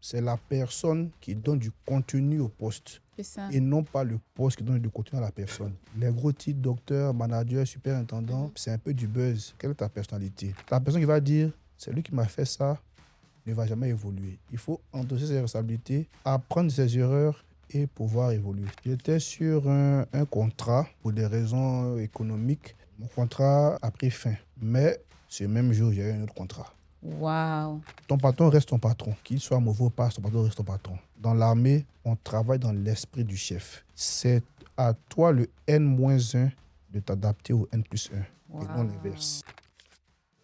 c'est la personne qui donne du contenu au poste C'est ça. et non pas le poste qui donne du contenu à la personne. Les gros titres, docteur, manager, superintendant, c'est un peu du buzz. Quelle est ta personnalité? La personne qui va dire, c'est lui qui m'a fait ça, ne va jamais évoluer. Il faut endosser ses responsabilités, apprendre ses erreurs et pouvoir évoluer. J'étais sur un contrat pour des raisons économiques. Mon contrat a pris fin. Mais ce même jour, j'ai eu un autre contrat. Waouh. Ton patron reste ton patron. Qu'il soit mauvais ou pas, ton patron reste ton patron. Dans l'armée, on travaille dans l'esprit du chef. C'est à toi le N-1 de t'adapter au N+1 et non l'inverse.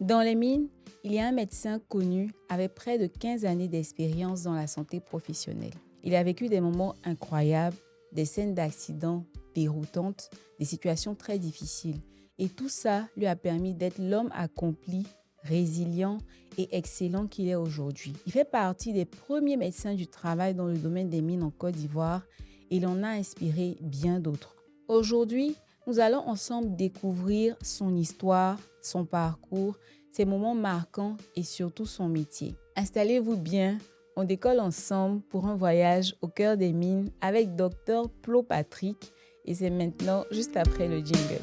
Dans les mines, il y a un médecin connu avec près de 15 années d'expérience dans la santé professionnelle. Il a vécu des moments incroyables, des scènes d'accidents déroutantes, des situations très difficiles. Et tout ça lui a permis d'être l'homme accompli, résilient et excellent qu'il est aujourd'hui. Il fait partie des premiers médecins du travail dans le domaine des mines en Côte d'Ivoire et il en a inspiré bien d'autres. Aujourd'hui, nous allons ensemble découvrir son histoire, son parcours, ses moments marquants et surtout son métier. Installez-vous bien, on décolle ensemble pour un voyage au cœur des mines avec Dr Plo Patrick et c'est maintenant juste après le jingle.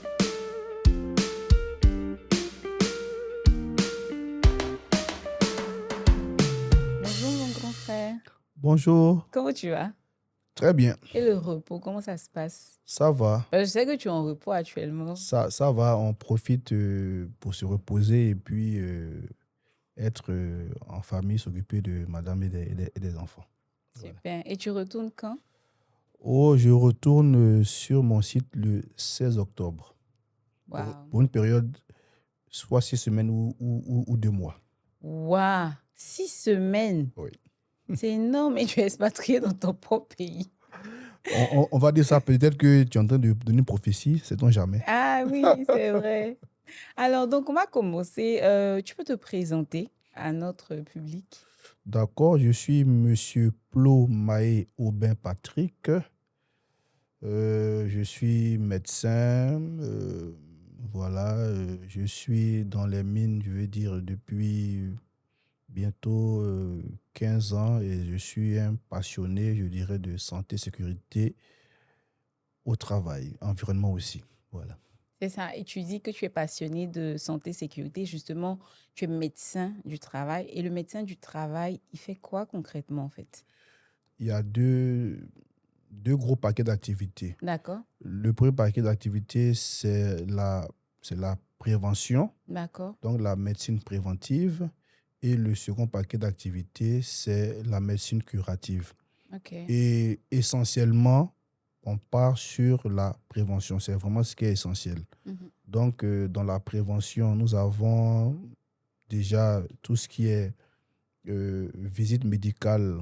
Bonjour mon grand frère. Bonjour. Comment tu vas? Très bien. Et le repos, comment ça se passe? Ça va. Je sais que tu es en repos actuellement. Ça va. On profite pour se reposer et puis être en famille, s'occuper de madame et des enfants. Super. Et tu retournes quand? Oh, je retourne sur mon site le 16 octobre. Waouh. Pour une période, soit 6 semaines ou 2 mois. Waouh. 6 semaines. Oui. C'est énorme et tu es expatrié dans ton propre pays. On va dire ça, peut-être que tu es en train de donner une prophétie, sait-on jamais. Ah oui, c'est vrai. Alors, donc, on va commencer. Tu peux te présenter à notre public? D'accord, je suis Monsieur Plo Maé Aubin Patrick. Je suis médecin. Voilà, je suis dans les mines, je veux dire, depuis bientôt 15 ans et je suis un passionné, je dirais, de santé, sécurité au travail, environnement aussi. Voilà. C'est ça. Et tu dis que tu es passionné de santé, sécurité. Justement, tu es médecin du travail. Et le médecin du travail, il fait quoi concrètement, en fait? Il y a deux gros paquets d'activités. D'accord. Le premier paquet d'activités, c'est la prévention, D'accord. donc la médecine préventive. Et le second paquet d'activités, c'est la médecine curative. OK. Et essentiellement, on part sur la prévention. C'est vraiment ce qui est essentiel. Mhm. Donc, dans la prévention, nous avons déjà tout ce qui est visite médicale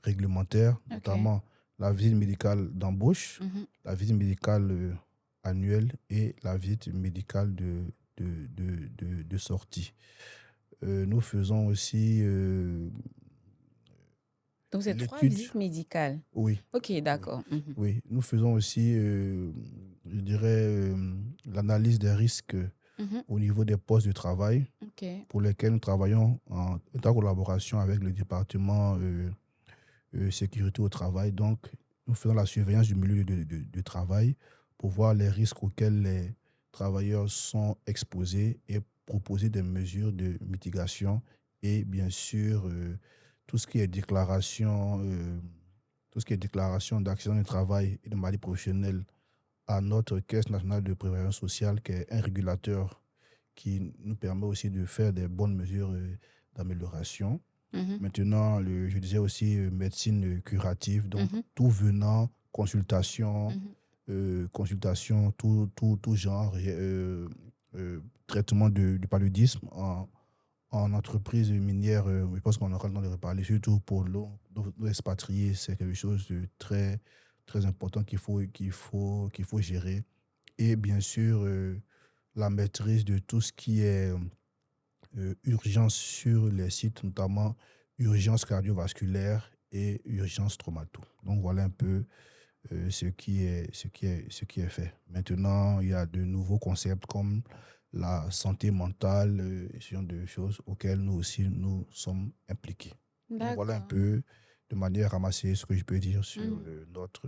réglementaire, OK. notamment la visite médicale d'embauche, Mhm. la visite médicale annuelle et la visite médicale de sortie. Nous faisons aussi Donc, c'est 3 l'étude. visites médicales. Oui, OK, d'accord. Mhm. oui. Nous faisons aussi, je dirais, l'analyse des risques Mhm. au niveau des postes de travail OK. pour lesquels nous travaillons en étroite collaboration avec le département sécurité au travail. Donc, nous faisons la surveillance du milieu de travail pour voir les risques auxquels les travailleurs sont exposés et proposer des mesures de mitigation et bien sûr tout ce qui est déclaration, d'accident du travail et de maladie professionnelle à notre Caisse nationale de prévention sociale, qui est un régulateur qui nous permet aussi de faire des bonnes mesures d'amélioration. Mhm. Maintenant, je disais aussi médecine curative, donc Mhm. tout venant, consultation, Mhm. consultation, tout genre, traitement du paludisme en entreprise minière. Je pense qu'on aura le temps de reparler, surtout pour nos expatriés, c'est quelque chose de très, très important qu'il faut gérer. Et bien sûr, la maîtrise de tout ce qui est urgence sur les sites, notamment urgence cardiovasculaire et urgence traumato. Donc voilà un peu ce qui est fait. Maintenant, il y a de nouveaux concepts comme la santé mentale, ce genre de choses auxquelles nous aussi nous sommes impliqués. Donc voilà un D'accord. peu de manière ramassée ce que je peux dire sur Mhm. notre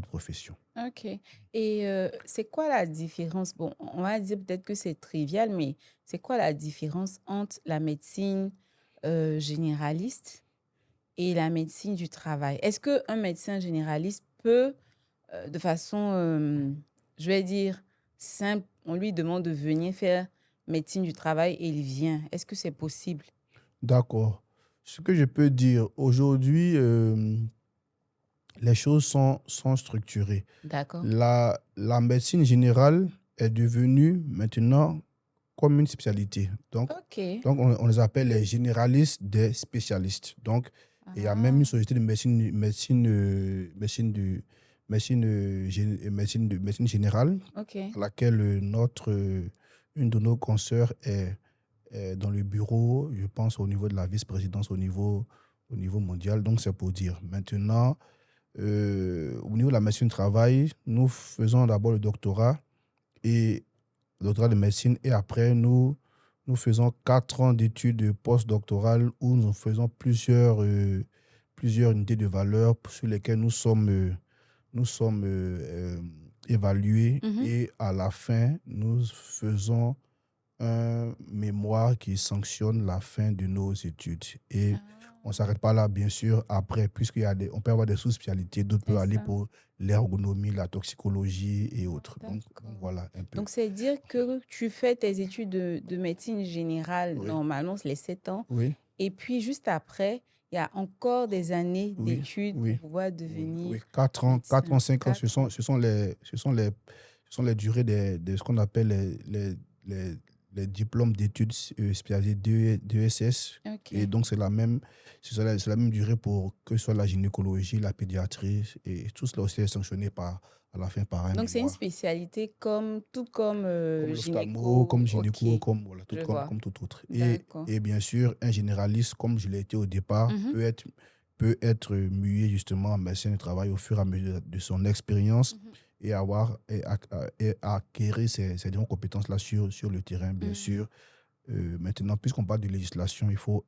profession. Ok. Et c'est quoi la différence? Bon, on va dire peut-être que c'est trivial, mais c'est quoi la différence entre la médecine généraliste et la médecine du travail? Est-ce qu'un médecin généraliste peut, de façon, je vais dire, simple, on lui demande de venir faire médecine du travail et il vient? Est-ce que c'est possible? D'accord. Ce que je peux dire aujourd'hui, les choses sont structurées. D'accord. La médecine générale est devenue maintenant comme une spécialité. Ok. On les appelle les généralistes des spécialistes. Donc, il y a même une Ah, société de médecine générale ok. à laquelle une de nos consoeurs est dans le bureau, je pense au niveau de la vice-présidence au niveau mondial. Donc, c'est pour dire. Maintenant, au niveau de la médecine du travail, nous faisons d'abord le doctorat de médecine et après, nous faisons 4 ans d'études postdoctorales où nous faisons plusieurs unités de valeur sur lesquelles nous sommes évalués Mhm. et à la fin, nous faisons un mémoire qui sanctionne la fin de nos études. Et on ne Ah, s'arrête pas là, bien sûr, après, on peut avoir des sous-spécialités, d'autres c'est peuvent aller ça. pour l'ergonomie, la toxicologie et autres. Donc D'accord. voilà un peu. Donc, c'est dire que tu fais tes études de médecine générale, Oui, normalement, c'est les 7 ans. oui, Et puis, juste après, il y a encore des années oui, d'études pour oui, pouvoir oui, devenir oui. 4 ans, médecin. 5 ans, 4 ans. ce sont les durées de ce qu'on appelle les, les diplômes d'études spécialisées d'ESS. Et OK. donc, c'est la même durée pour que ce soit la gynécologie, la pédiatrie. Et tout cela aussi est sanctionné à la fin par un Donc, c'est une mémoire. spécialité comme, tout comme Comme l'ophtalmo, gynéco. comme OK. gynéco, comme, voilà, Je vois. comme tout autre. D'accord. Et bien sûr, un généraliste, comme je l'ai été au départ, Mhm. peut être mué justement en médecin du travail au fur et à mesure de son expérience Mhm. et acquérir ces différentes compétences-là sur le terrain, bien Mhm. sûr. Maintenant, puisqu'on parle de législation, faut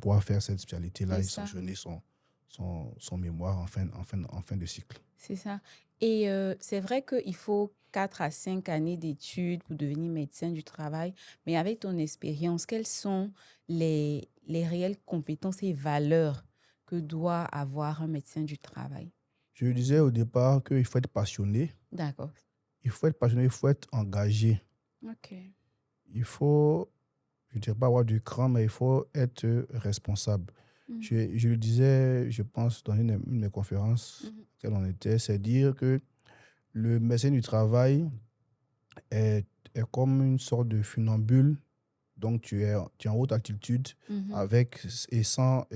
pouvoir faire cette C'est spécialité-là et ça. sanctionner son mémoire en fin de cycle. C'est ça. Et c'est vrai qu'il faut 4 à 5 années d'études pour devenir médecin du travail, mais avec ton expérience, quelles sont les réelles compétences et valeurs que doit avoir un médecin du travail? Je disais au départ qu'il faut être passionné, D'accord. il faut être engagé. OK. Il faut, je ne dirais pas avoir du cran, mais il faut être responsable. Mhm. Je le disais, je pense, dans une de mes conférences Mhm. auxquelles on était, c'est dire que le médecin du travail est comme une sorte de funambule. Donc, tu es en haute altitude Mhm. avec et sans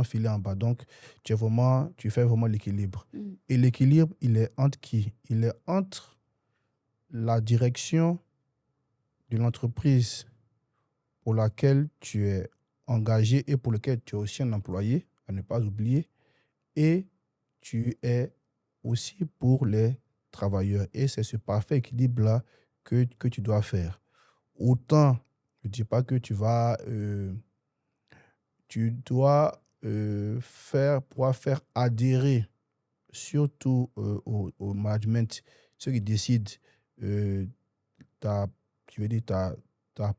filet en bas. Donc, tu fais vraiment l'équilibre. Mhm. Et l'équilibre, il est entre qui? Il est entre la direction de l'entreprise pour laquelle tu es engagé et pour lequel tu es aussi un employé, à ne pas oublier, et tu es aussi pour les travailleurs. Et c'est ce parfait équilibre-là que tu dois faire. Autant, je ne dis pas que tu dois pouvoir faire adhérer surtout au management, ceux qui décident euh, ta, je veux dire, ta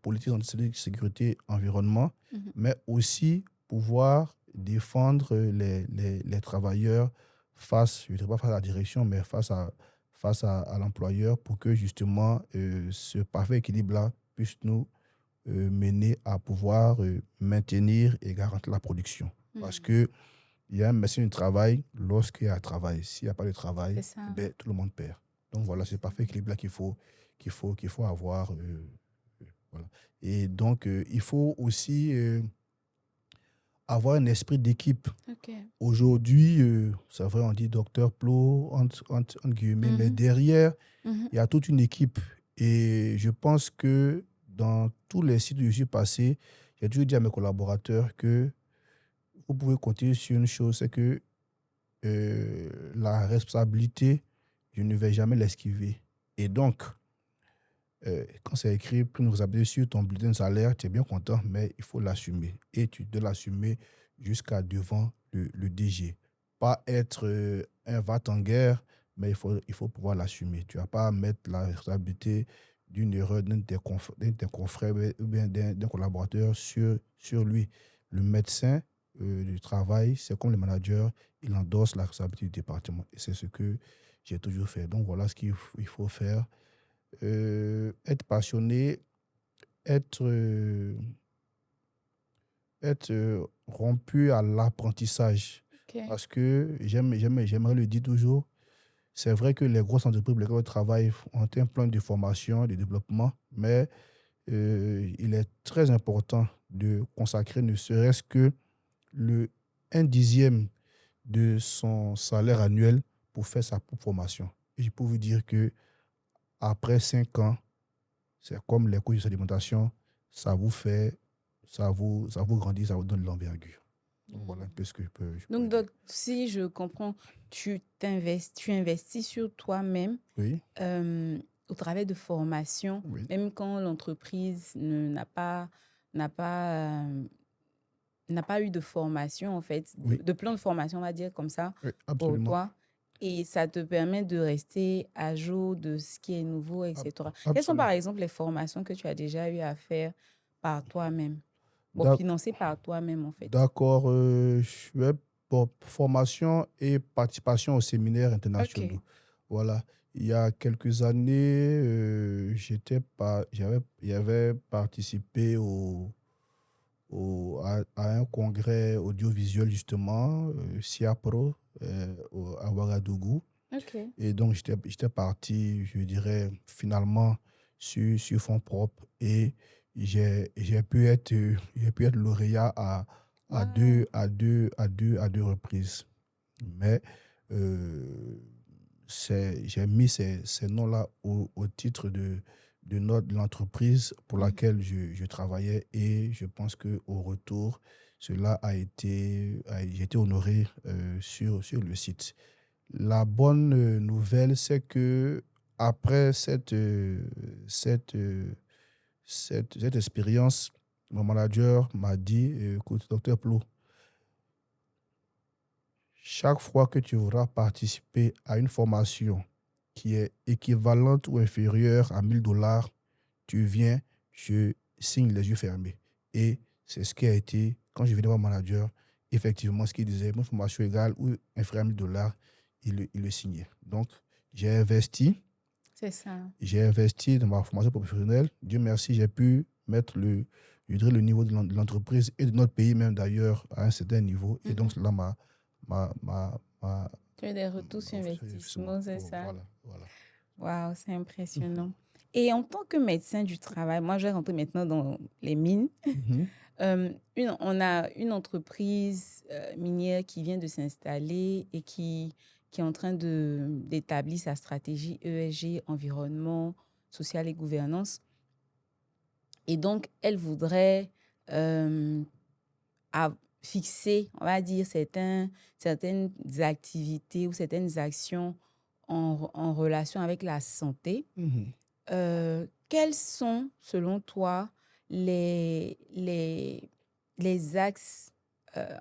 politique en sécurité environnement, Mhm. mais aussi pouvoir défendre les travailleurs face, je ne dirais pas face à la direction, mais à l'employeur pour que justement ce parfait équilibre-là puisse nous mener à pouvoir maintenir et garantir la production. Parce Mhm. que il y a un médecin du travail lorsqu'il y a un travail. S'il n'y a pas de C'est travail, eh ça. ben, tout le monde perd. Donc C'est voilà, c'est le ça. parfait équilibre là qu'il faut avoir. Voilà. Et donc, il faut aussi avoir un esprit d'équipe. OK. Aujourd'hui, c'est vrai, on dit docteur Plo, entre guillemets, mais Mhm. derrière, Mhm. il y a toute une équipe. Et je pense que dans tous les sites où je suis passé, j'ai toujours dit à mes collaborateurs que vous pouvez compter sur une chose, c'est que la responsabilité, je ne vais jamais l'esquiver. Et donc, Quand c'est écrit prime de responsabilité sur ton bulletin de salaire, tu es bien content, mais il faut l'assumer. Et tu dois l'assumer jusqu'à devant le DG. Pas être un va-t-en-guerre, mais il faut pouvoir l'assumer. Tu ne vas pas mettre la responsabilité d'une erreur d'un de tes confrères ou bien d'un collaborateur sur lui. Le médecin du travail, c'est comme le manager, il endosse la responsabilité du département. Et c'est ce que j'ai toujours fait. Donc voilà ce il faut faire. Être passionné, être, être rompu à l'apprentissage. Ok. Parce que j'aimerais le dire toujours, c'est vrai que les grosses entreprises pour lesquelles on travaille ont un plan de formation, de développement, mais il est très important de consacrer ne serait-ce que le 1/10 de son salaire annuel pour faire sa propre formation. Et je peux vous dire que après 5 ans, c'est comme les cours de alimentation, ça vous fait, ça vous grandit, ça vous donne de l'envergure. Donc voilà un peu ce que je pourrais dire. Donc, si je comprends, tu investis sur toi-même Oui, euh, au travers de formations, oui, même quand l'entreprise n'a pas, euh, n'a pas eu de formation, en fait, oui, de plan de formation, on va dire comme ça, oui, pour absolument. toi. Et ça te permet de rester à jour de ce qui est nouveau, etc. Quelles sont, par Absolument. exemple, les formations que tu as déjà eu à faire par toi-même, bon, D'ac- financées par toi-même, en fait? D'accord. Je vais pour formation et participation aux séminaires internationaux. Ok. Voilà. Il y a quelques années, j'avais participé à un congrès audiovisuel, justement, SIAPRO, à Ouagadougou. Ok. Et donc, j'étais parti, je dirais, finalement, sur fonds propres. Et j'ai pu être lauréat Wow. à deux reprises. Mais euh, j'ai mis ces noms-là au titre de l'entreprise pour Mhm. laquelle je travaillais. Et je pense qu'au retour, j'ai été honoré sur le site. La bonne nouvelle, c'est que après cette expérience, mon manager m'a dit, écoute, docteur Plou, chaque fois que tu voudras participer à une formation qui est équivalente ou inférieure à 1000 $, tu viens, je signe les yeux fermés. Et c'est ce qui a été, quand je venais voir mon manager, effectivement, ce qu'il disait, une formation égale ou inférieure à 1000 $, il le signait. Donc, j'ai investi, C'est ça. j'ai investi dans ma formation professionnelle. Dieu merci, j'ai pu mettre je dirais le niveau de l'entreprise et de notre pays même d'ailleurs à un certain niveau. Et donc, Mhm. cela m'a, m'a, m'a, Tu as des retours sur effectivement, investissement, c'est oh, ça? voilà, voilà. Waouh, c'est impressionnant. Et en tant que médecin du travail, moi, je vais rentrer maintenant dans les mines. Mhm, On a une entreprise minière qui vient de s'installer et qui est en train d'établir sa stratégie ESG, environnement, social et gouvernance. Et donc, elle voudrait euh, à fixer, on va dire, certaines activités ou certaines actions en relation avec la santé. mhm, Quels sont, selon toi, les axes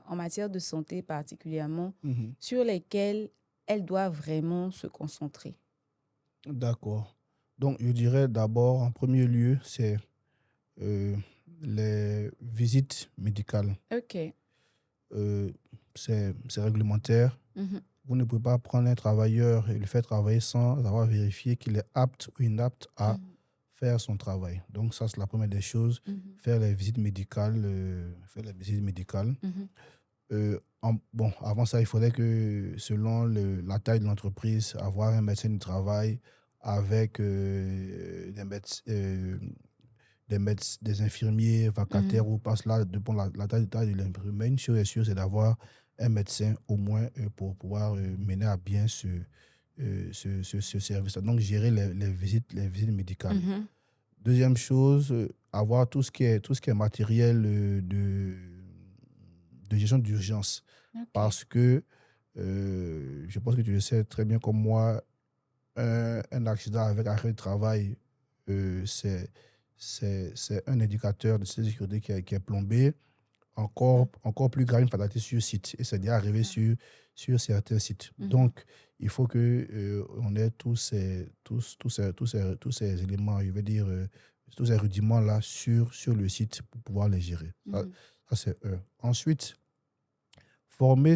en matière de santé particulièrement mhm. sur lesquels elle doit vraiment se concentrer? D'accord. Donc, je dirais d'abord, en premier lieu, c'est euh, les visites médicales. OK. Euh, c'est réglementaire. Mhm, Vous ne pouvez pas prendre un travailleur et le faire travailler sans avoir vérifié qu'il est apte ou inapte à mhm, faire son travail. Donc, ça, c'est la première des choses. mhm, Faire les visites médicales. Faire les visites médicales. mhm, Bon, avant ça, il faudrait que, selon la taille de l'entreprise, avoir un médecin du travail avec des infirmiers vacataires mhm, ou pas cela, dépend de taille de l'entreprise. Mais une chose est sûre, c'est d'avoir un médecin au moins pour pouvoir mener à bien ce service-là. Donc, gérer les visites médicales. mhm. Deuxième chose, avoir tout ce qui est matériel de gestion d'urgence. OK. Parce que je pense que tu le sais très bien comme moi, un accident avec arrêt de travail c'est un indicateur de sécurité qui est plombé. Encore plus grave, une fatalité sur site. Et c'est déjà arrivé sur certains sites. Donc, il faut que on ait tous ces éléments, je veux dire, tous ces rudiments-là sur le site pour pouvoir les gérer. Ça, c'est un. Ensuite, former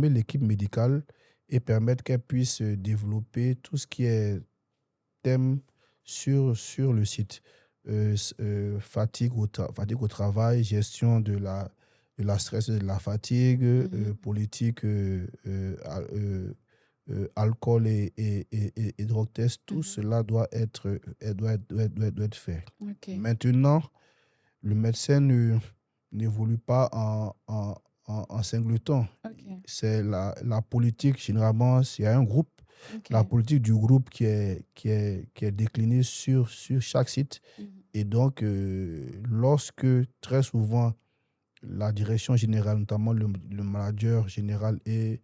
l'équipe médicale et permettre qu'elle puisse développer tout ce qui est thème sur le site. Fatigue au travail, gestion de la stress et de la fatigue, politique, alcool et drogue test, tout cela doit être fait. Ok. Maintenant, le médecin n'évolue pas en singleton. Ok. C'est la politique, généralement, s'il y a un groupe, Ok. la politique du groupe qui est déclinée sur chaque site. Et donc, lorsque très souvent, la direction générale, notamment le manager général et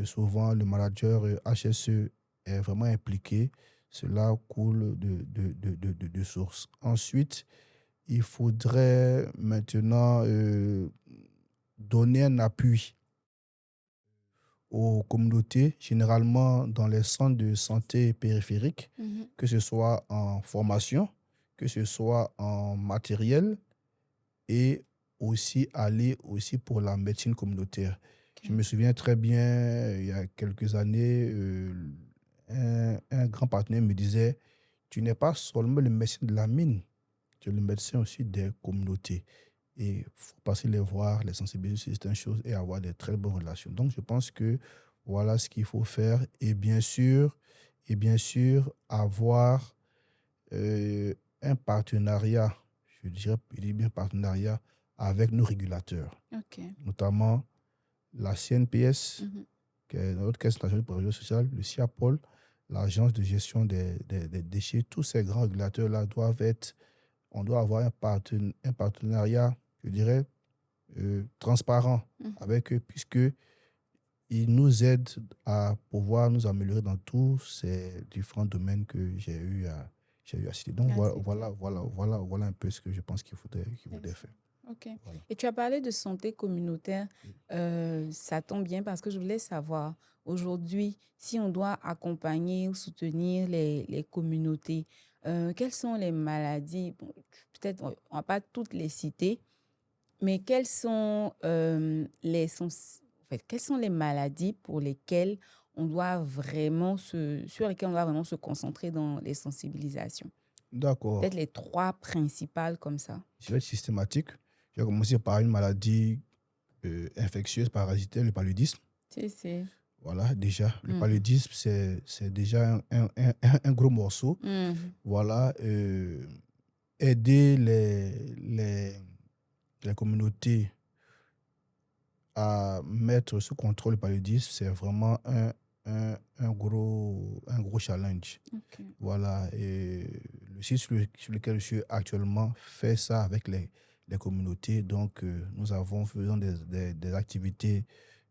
souvent le manager HSE est vraiment impliqué, cela coule de source. Ensuite, il faudrait maintenant donner un appui aux communautés, généralement dans les centres de santé périphériques, que ce soit en formation, que ce soit en matériel et aussi aller aussi pour la médecine communautaire. Je me souviens très bien, il y a quelques années, un grand partenaire me disait, tu n'es pas seulement le médecin de la mine, tu es le médecin aussi des communautés. Et il faut passer les voir, les sensibiliser sur certaines choses et avoir des très bonnes relations. Donc, je pense que voilà ce qu'il faut faire. Et bien sûr avoir un partenariat, je dis bien partenariat, avec nos régulateurs, Ok. notamment la CNPS, qui est notre Caisse nationale de protection sociale, le CIAPOL, l'Agence de gestion des déchets. Tous ces grands régulateurs-là on doit avoir un partenariat, je dirais, transparent avec eux, puisqu'ils nous aident à pouvoir nous améliorer dans tous ces différents domaines que j'ai eu à citer. Donc, voilà un peu ce que je pense qu'il faudrait faire. Ok. Voilà. Et tu as parlé de santé communautaire. Ça tombe bien parce que je voulais savoir, aujourd'hui, si on doit accompagner ou soutenir les communautés, quelles sont les maladies, bon, peut-être on ne va pas toutes les citer, mais quelles sont quelles sont les maladies pour lesquelles on doit vraiment sur lesquelles on doit vraiment se concentrer dans les sensibilisations? D'accord. Peut-être les 3 principales comme ça. Je vais être systématique. Je vais commencer par une maladie infectieuse, parasitaire, le paludisme. C'est. Voilà, déjà, le paludisme, c'est déjà un gros morceau. Voilà, aider les communautés à mettre sous contrôle le paludisme, c'est vraiment un gros challenge. Ok. Voilà, et le site sur lequel je suis actuellement fait ça avec les communautés. Donc, nous faisons des activités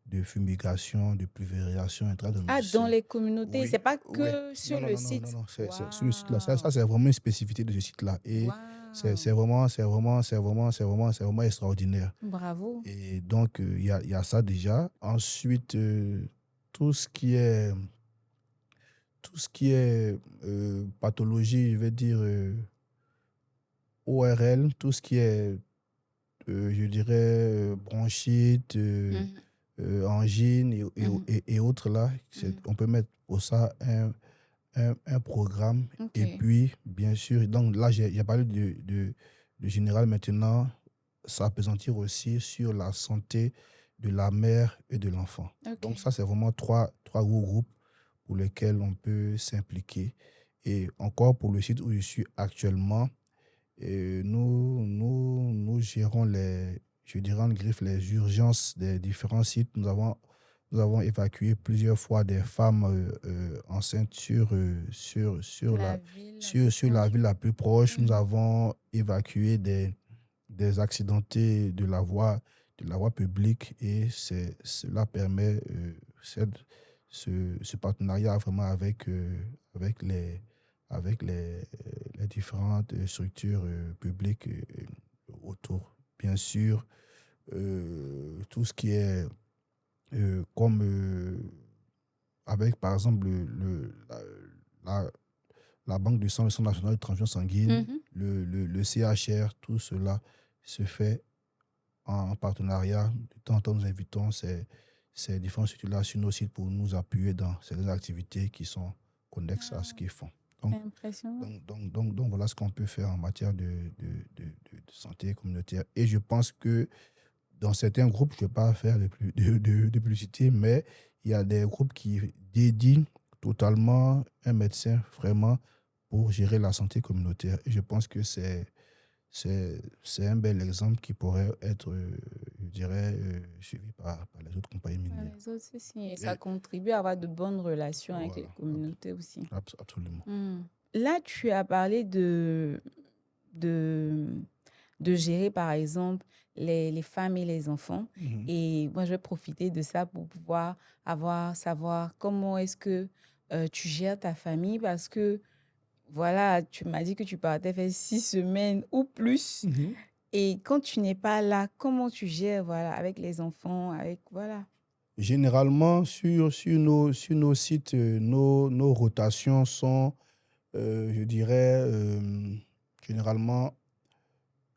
de fumigation, de pulvérisation Ah, dans les communautés, Oui, c'est pas oui. que sur Non, le non, non, non, site. non, c'est sur le site-là. Ça, c'est vraiment une spécificité de ce site-là. Et c'est vraiment extraordinaire. Bravo. Et donc, il y a ça déjà. Ensuite, tout ce qui est pathologie, je vais dire ORL, tout ce qui est, je dirais, bronchite, angine et autres là, on peut mettre pour ça un programme. Ok. Et puis, bien sûr, donc là, j'ai parlé de général maintenant, s'appesantir aussi sur la santé de la mère et de l'enfant. Ok. Donc ça, c'est vraiment trois gros groupes pour lesquels on peut s'impliquer. Et encore pour le site où je suis actuellement, nous gérons je dirais en griffe, les urgences des différents sites. Nous avons évacué plusieurs fois des femmes enceintes sur La la ville la plus proche. Nous avons évacué des accidentés de la voie publique et cela permet ce partenariat vraiment avec avec les différentes structures publiques autour. Bien sûr, tout ce qui est comme avec, par exemple, la, la Banque du sang, le Centre national de transfusion sanguine, Mhm. le CHR, tout cela se fait en partenariat. De temps en temps, nous invitons ces différentes structures-là sur nos sites pour nous appuyer dans certaines activités qui sont connexes à ce qu'ils font. C'est Donc, impressionnant. voilà ce qu'on peut faire en matière de santé communautaire. Et je pense que dans certains groupes, je ne vais pas faire de publicité, mais il y a des groupes qui dédient totalement un médecin vraiment pour gérer la santé communautaire. Et je pense que c'est un bel exemple qui pourrait être, je dirais, suivi par les autres compagnies Par minières. les autres aussi. Et ça Et contribue à avoir de bonnes relations avec les voilà, communautés aussi. absolument. Hmm. Là, tu as parlé de, de gérer, par exemple, les femmes et les enfants. Mhm. Et moi, je vais profiter de ça pour pouvoir savoir comment est-ce que tu gères ta famille parce que, voilà, tu m'as dit que tu partais faire 6 semaines ou plus. Mhm. Et quand tu n'es pas là, comment tu gères, voilà, avec les enfants, avec, voilà. Généralement, sur nos sites, nos rotations sont, je dirais, généralement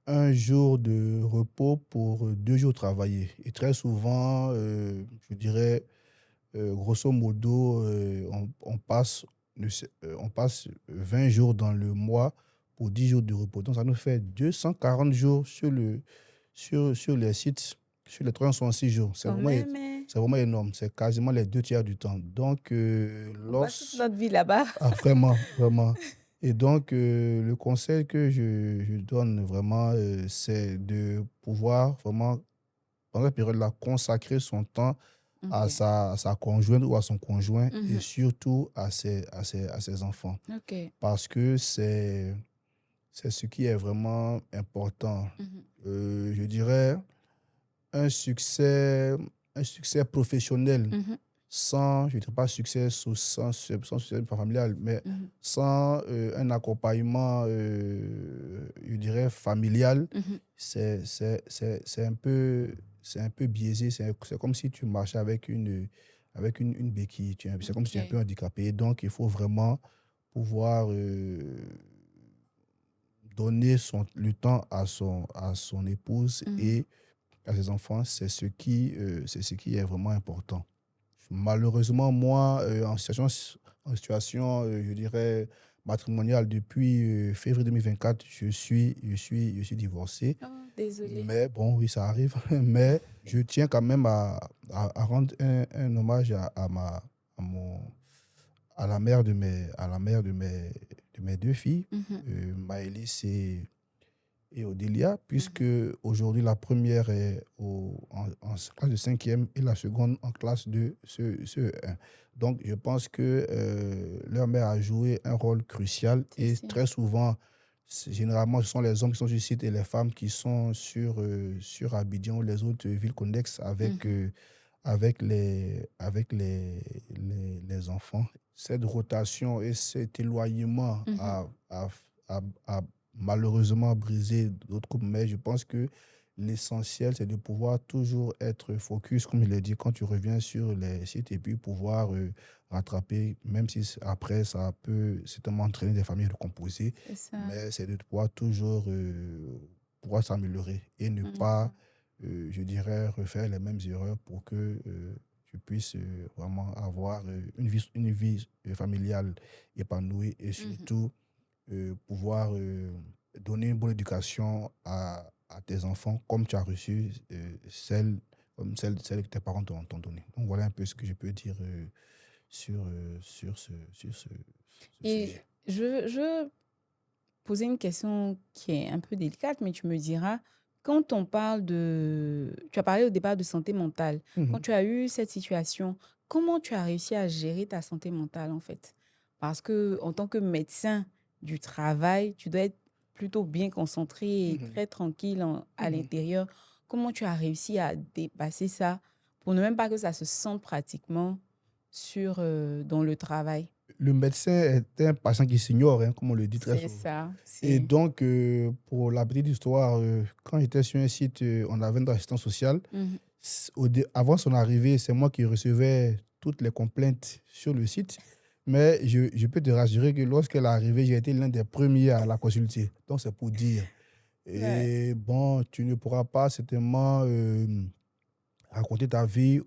un jour de repos pour 2 jours travaillés. Et très souvent, je dirais, grosso modo, on passe 20 jours dans le mois pour 10 jours de repos. Donc, ça nous fait 240 jours sur les sites, sur les 366 jours. Quand même, hein, C'est vraiment énorme. C'est quasiment les 2 tiers du temps. Donc, on passe toute notre vie là-bas. ah, vraiment, vraiment. Et donc, le conseil que je donne vraiment, c'est de pouvoir vraiment, pendant cette période-là, consacrer son temps Ok. à sa conjointe ou à son conjoint et Mhm. surtout à ses enfants. Ok. Parce que c'est ce qui est vraiment important. Mhm. Je dirais un succès, un succès professionnel Mhm. sans, je ne dirais pas succès sans succès familial, mais Mhm. sans un accompagnement, je dirais, familial, Mhm. c'est un peu biaisé. C'est comme si tu marchais avec une béquille. C'est comme si tu es un peu Ok. handicapé. Donc, il faut vraiment pouvoir donner le temps à son épouse Mhm. et à ses enfants. C'est ce qui est vraiment important. Malheureusement, moi, en situation je dirais, matrimoniale depuis février 2024, je suis divorcé. Oh, désolée. Mais bon, oui, ça arrive. Mais je tiens quand même à rendre un hommage à, mon, à la mère de mes deux filles, Mhm. Maëlys et Odélia, puisque Mhm. aujourd'hui la première est en classe de cinquième et la seconde en classe de CE1. Donc, je pense que leur mère a joué un rôle crucial Si, et si. très souvent, généralement, ce sont les hommes qui sont sur le site et les femmes qui sont sur Abidjan ou les autres villes connexes Mhm. avec les enfants. Cette rotation et cet éloignement Mhm. a malheureusement brisé d'autres couples, mais je pense que l'essentiel, c'est de pouvoir toujours être focus, comme il l'a dit, quand tu reviens sur les sites et puis pouvoir rattraper, même si après, ça peut certainement entraîner des familles recomposées, C'est ça. mais c'est de pouvoir toujours pouvoir s'améliorer et ne pas, Mhm. je dirais, refaire les mêmes erreurs pour que tu puisses vraiment avoir une vie familiale épanouie et Mhm. surtout pouvoir donner une bonne éducation à tes enfants comme tu as reçu celle que tes parents t'ont donnée. Donc voilà un peu ce que je peux dire sur ce Et sujet. je veux poser une question qui est un peu délicate, mais tu me diras, quand on parle de... Tu as parlé au départ de santé mentale. Quand Mhm, tu as eu cette situation, comment tu as réussi à gérer ta santé mentale, en fait? Parce que en tant que médecin du travail, tu dois être plutôt bien concentré et mhm, très tranquille à mhm. l'intérieur. Comment tu as réussi à dépasser ça pour ne même pas que ça se sente pratiquement dans le travail? le médecin est un patient qui s'ignore, hein, comme on le dit très C'est souvent. ça. Et C'est... donc, pour la petite histoire, quand j'étais sur un site, on avait une assistance sociale. Mhm. Avant son arrivée, c'est moi qui recevais toutes les complaintes sur le site. Mais je peux te rassurer que lorsqu'elle est arrivée, j'ai été l'un des premiers à la consulter. Donc, c'est pour dire. Ouais. Et bon, tu ne pourras pas certainement raconter ta vie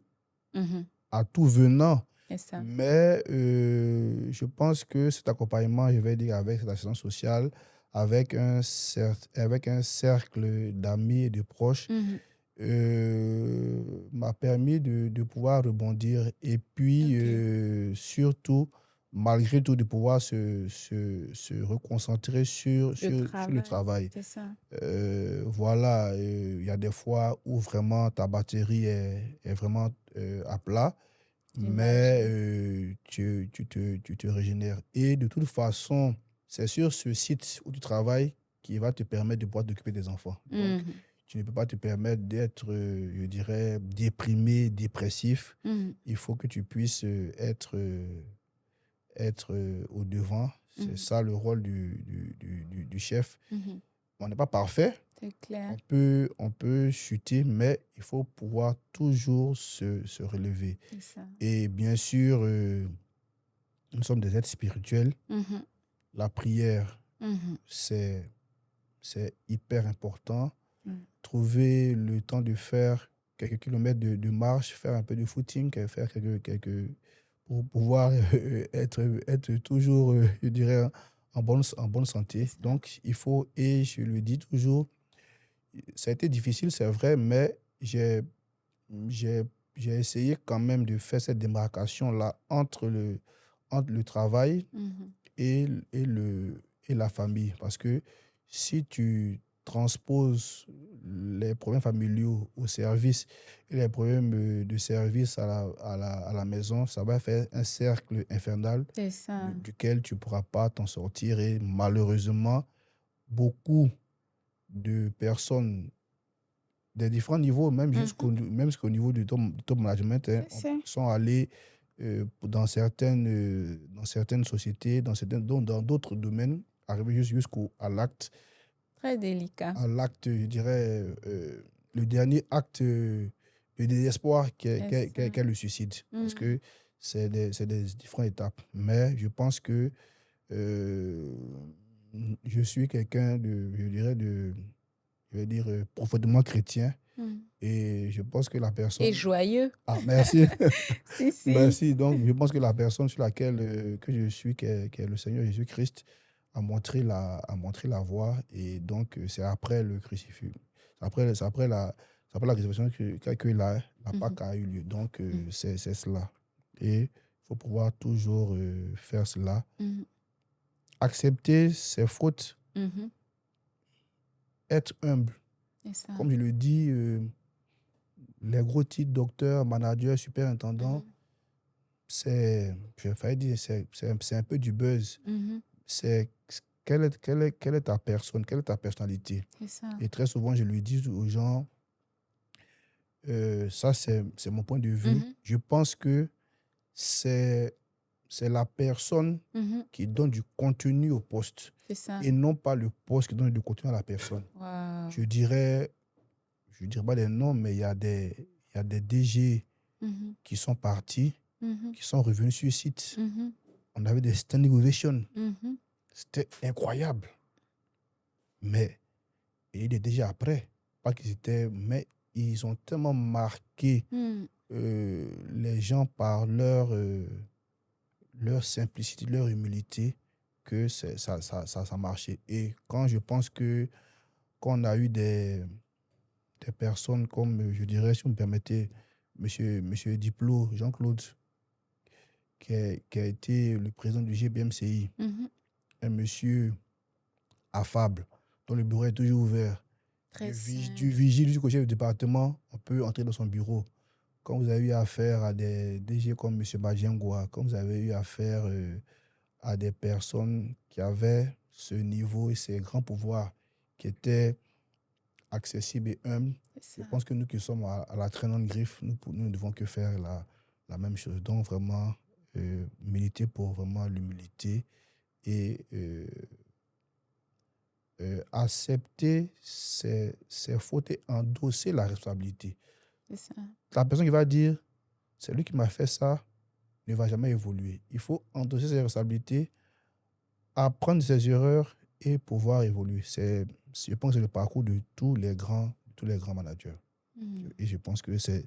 Mhm. à tout venant. C'est ça. Mais je pense que cet accompagnement, je vais dire, avec cette assistance sociale, avec un cercle d'amis et de proches, Mhm. m'a permis de pouvoir rebondir et puis Ok. surtout, malgré tout, de pouvoir se reconcentrer Le sur le travail, travail. c'est ça. Voilà, il y a des fois où vraiment ta batterie est vraiment à plat, mais J'imagine. tu te régénères. Et de toute façon, c'est sur ce site où tu travailles qui va te permettre de pouvoir t'occuper des enfants. Donc, Mhm. tu ne peux pas te permettre d'être, je dirais, déprimé, dépressif. Mhm. Il faut que tu puisses être au devant. C'est Mhm. ça le rôle du chef. Mhm. On n'est pas parfait, C'est clair. on peut chuter, mais il faut pouvoir toujours se relever. C'est ça. Et bien sûr, nous sommes des êtres spirituels. Mhm. La prière, Mhm. c'est hyper important. Mhm. Trouver le temps de faire quelques kilomètres de marche, faire un peu de footing, faire pour pouvoir être toujours, je dirais, en bonne C'est santé. ça. Donc, il faut, et je le dis toujours, ça a été difficile, c'est vrai, mais j'ai, j'ai essayé quand même de faire cette démarcation-là entre le travail Mhm. et, et la famille. Parce que si tu transposes les problèmes familiaux au service et les problèmes de service à la maison, ça va faire un cercle infernal C'est ça. duquel tu ne pourras pas t'en sortir. Et malheureusement, beaucoup de personnes des différents niveaux, Mhm. même jusqu'au niveau du top management, hein, C'est ça. sont allés dans certaines sociétés, dans d'autres domaines, arriver jusqu'à l'acte, Très délicat. je dirais, le dernier acte de désespoir C'est ça. qu'est le suicide. Parce Mhm. que c'est des différentes étapes. Mais je pense que euh, je suis quelqu'un je vais dire, profondément chrétien. Mhm. Et je pense que la Et personne... joyeux. Ah, merci. Si, si. Merci. Donc, je pense que la personne sur laquelle que je suis, qui est le Seigneur Jésus-Christ, a montré la voie. Et donc, c'est après le crucifix. C'est après la résurrection que la Mhm. Pâque a eu lieu. Donc, Mhm. c'est cela. Et il faut pouvoir toujours faire cela. Mhm. Accepter ses fautes, Mhm. être humble. C'est ça. Comme je le dis, les gros titres, docteur, manager, superintendant, Mhm. j'ai failli dire, c'est un peu du buzz. Mhm. C'est quelle est ta personne, quelle est ta personnalité. C'est ça. Et très souvent, je lui dis aux gens, ça c'est mon point de vue, Mhm. je pense que c'est la personne Mhm. qui donne du contenu au poste C'est ça. et non pas le poste qui donne du contenu à la personne. Waouh. Je dirais pas des noms, mais il y a des DG Mhm. qui sont partis, Mhm. qui sont revenus sur site. Mhm. On avait des standing ovations. Mhm. C'était incroyable. Mais il est déjà après. Pas qu'ils étaient, mais ils ont tellement marqué Mhm. les gens par leur simplicité, leur humilité, que ça marchait. Et quand je pense que qu'on a eu des personnes comme, je dirais, si vous me permettez, monsieur Diplo, Jean-Claude, qui a été le président du GBMCI, Mhm. un monsieur affable, dont le bureau est toujours ouvert, Très du simple. vigile jusqu'au chef du département, on peut entrer dans son bureau. Quand vous avez eu affaire à des DG comme M. Badiangoua, quand vous avez eu affaire à des personnes qui avaient ce niveau et ces grands pouvoirs qui étaient accessibles et humbles, C'est je ça. pense que nous qui sommes à la traînante griffe, nous ne devons que faire la même chose. Donc vraiment, militer l'humilité pour vraiment l'humilité et accepter ses fautes et endosser la responsabilité. C'est ça. La personne qui va dire, c'est lui qui m'a fait ça, ne va jamais évoluer. Il faut endosser ses responsabilités, apprendre de ses erreurs et pouvoir évoluer. Je pense que c'est le parcours de tous les grands managers. Mhm. Et je pense que c'est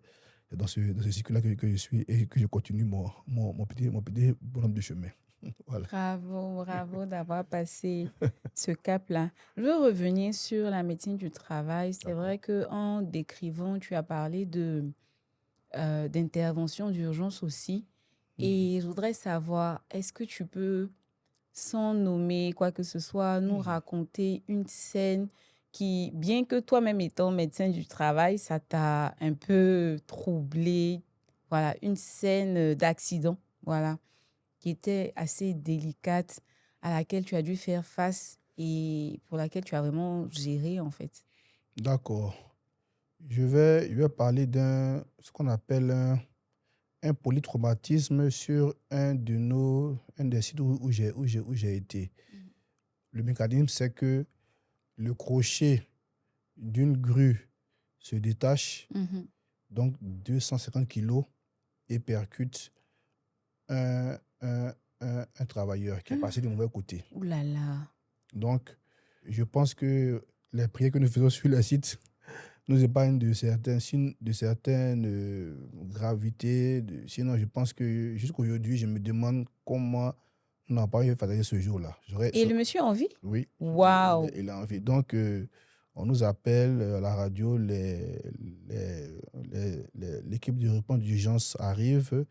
dans ce cycle-là que je suis et que je continue mon petit bonhomme de chemin. Voilà. Bravo d'avoir passé ce cap-là. Je veux revenir sur la médecine du travail. C'est D'accord. vrai que en décrivant, tu as parlé d'intervention d'urgence aussi. Et je voudrais savoir, est-ce que tu peux, sans nommer quoi que ce soit, nous raconter une scène qui, bien que toi-même étant médecin du travail, ça t'a un peu troublé, voilà, une scène d'accident, voilà, qui était assez délicate, à laquelle tu as dû faire face et pour laquelle tu as vraiment géré, en fait. D'accord. Je vais parler ce qu'on appelle un polytraumatisme sur un des sites où j'ai été. Le mécanisme, c'est que le crochet d'une grue se détache, Mhm. donc 250 kilos, et percute un travailleur qui est passé du mauvais côté. Ouh là là. Donc, je pense que les prières que nous faisons sur le site nous épargnent de certaines gravités. Sinon, je pense que jusqu'aujourd'hui, je me demande comment on n'a pas eu fataliser ce jour-là. Et le monsieur en vie? Oui, Waouh. il a envie. Donc, on nous appelle à la radio, l'équipe de réponse d'urgence arrive.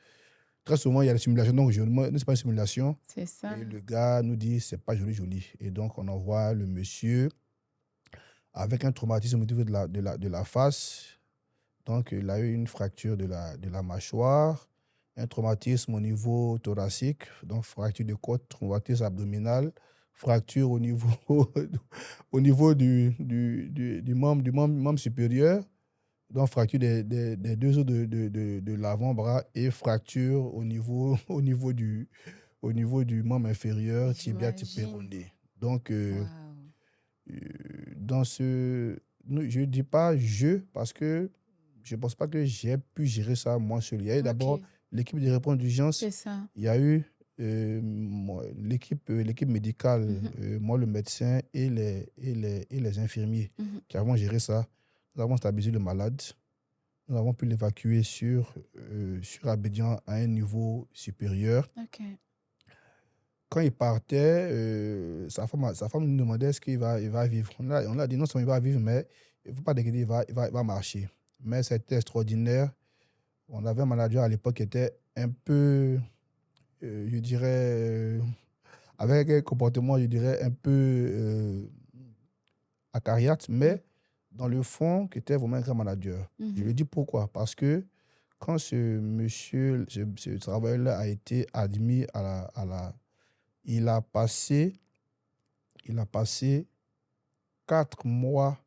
Très souvent, il y a des simulations. Donc, c'est pas une simulation. C'est ça. Et le gars nous dit, c'est pas joli, joli. Et donc, on envoie le monsieur avec un traumatisme au niveau de la face. Donc, il a eu une fracture de la mâchoire, un traumatisme au niveau thoracique, donc fracture de côte, traumatisme abdominal, fracture au niveau, au niveau du membre supérieur, donc fracture des deux os de l'avant-bras et fracture au niveau du membre inférieur, tibia J'imagine. péroné. Donc, Waouh. dans ce... Je ne dis pas parce que je ne pense pas que j'ai pu gérer ça moi seul. Il y a eu d'abord Ok, l'équipe de réponse d'urgence, c'est ça. il y a eu l'équipe médicale, Mhm, moi le médecin et les infirmiers mhm. qui avons géré ça. Nous avons stabilisé le malade. Nous avons pu l'évacuer sur Abidjan à un niveau supérieur. Ok. Quand il partait, sa femme nous demandait est-ce il va vivre. On a dit non seulement il va vivre, mais il ne faut pas déguider, il va marcher. Mais c'était extraordinaire. On avait un manager à l'époque qui était un peu, je dirais, avec un comportement, je dirais, un peu acariâtre, Mhm, mais dans le fond, qui était vraiment un grand manager. Je mhm. lui dis pourquoi. Parce que quand ce monsieur, ce travailleur-là a été admis il a passé Il a passé 4 mois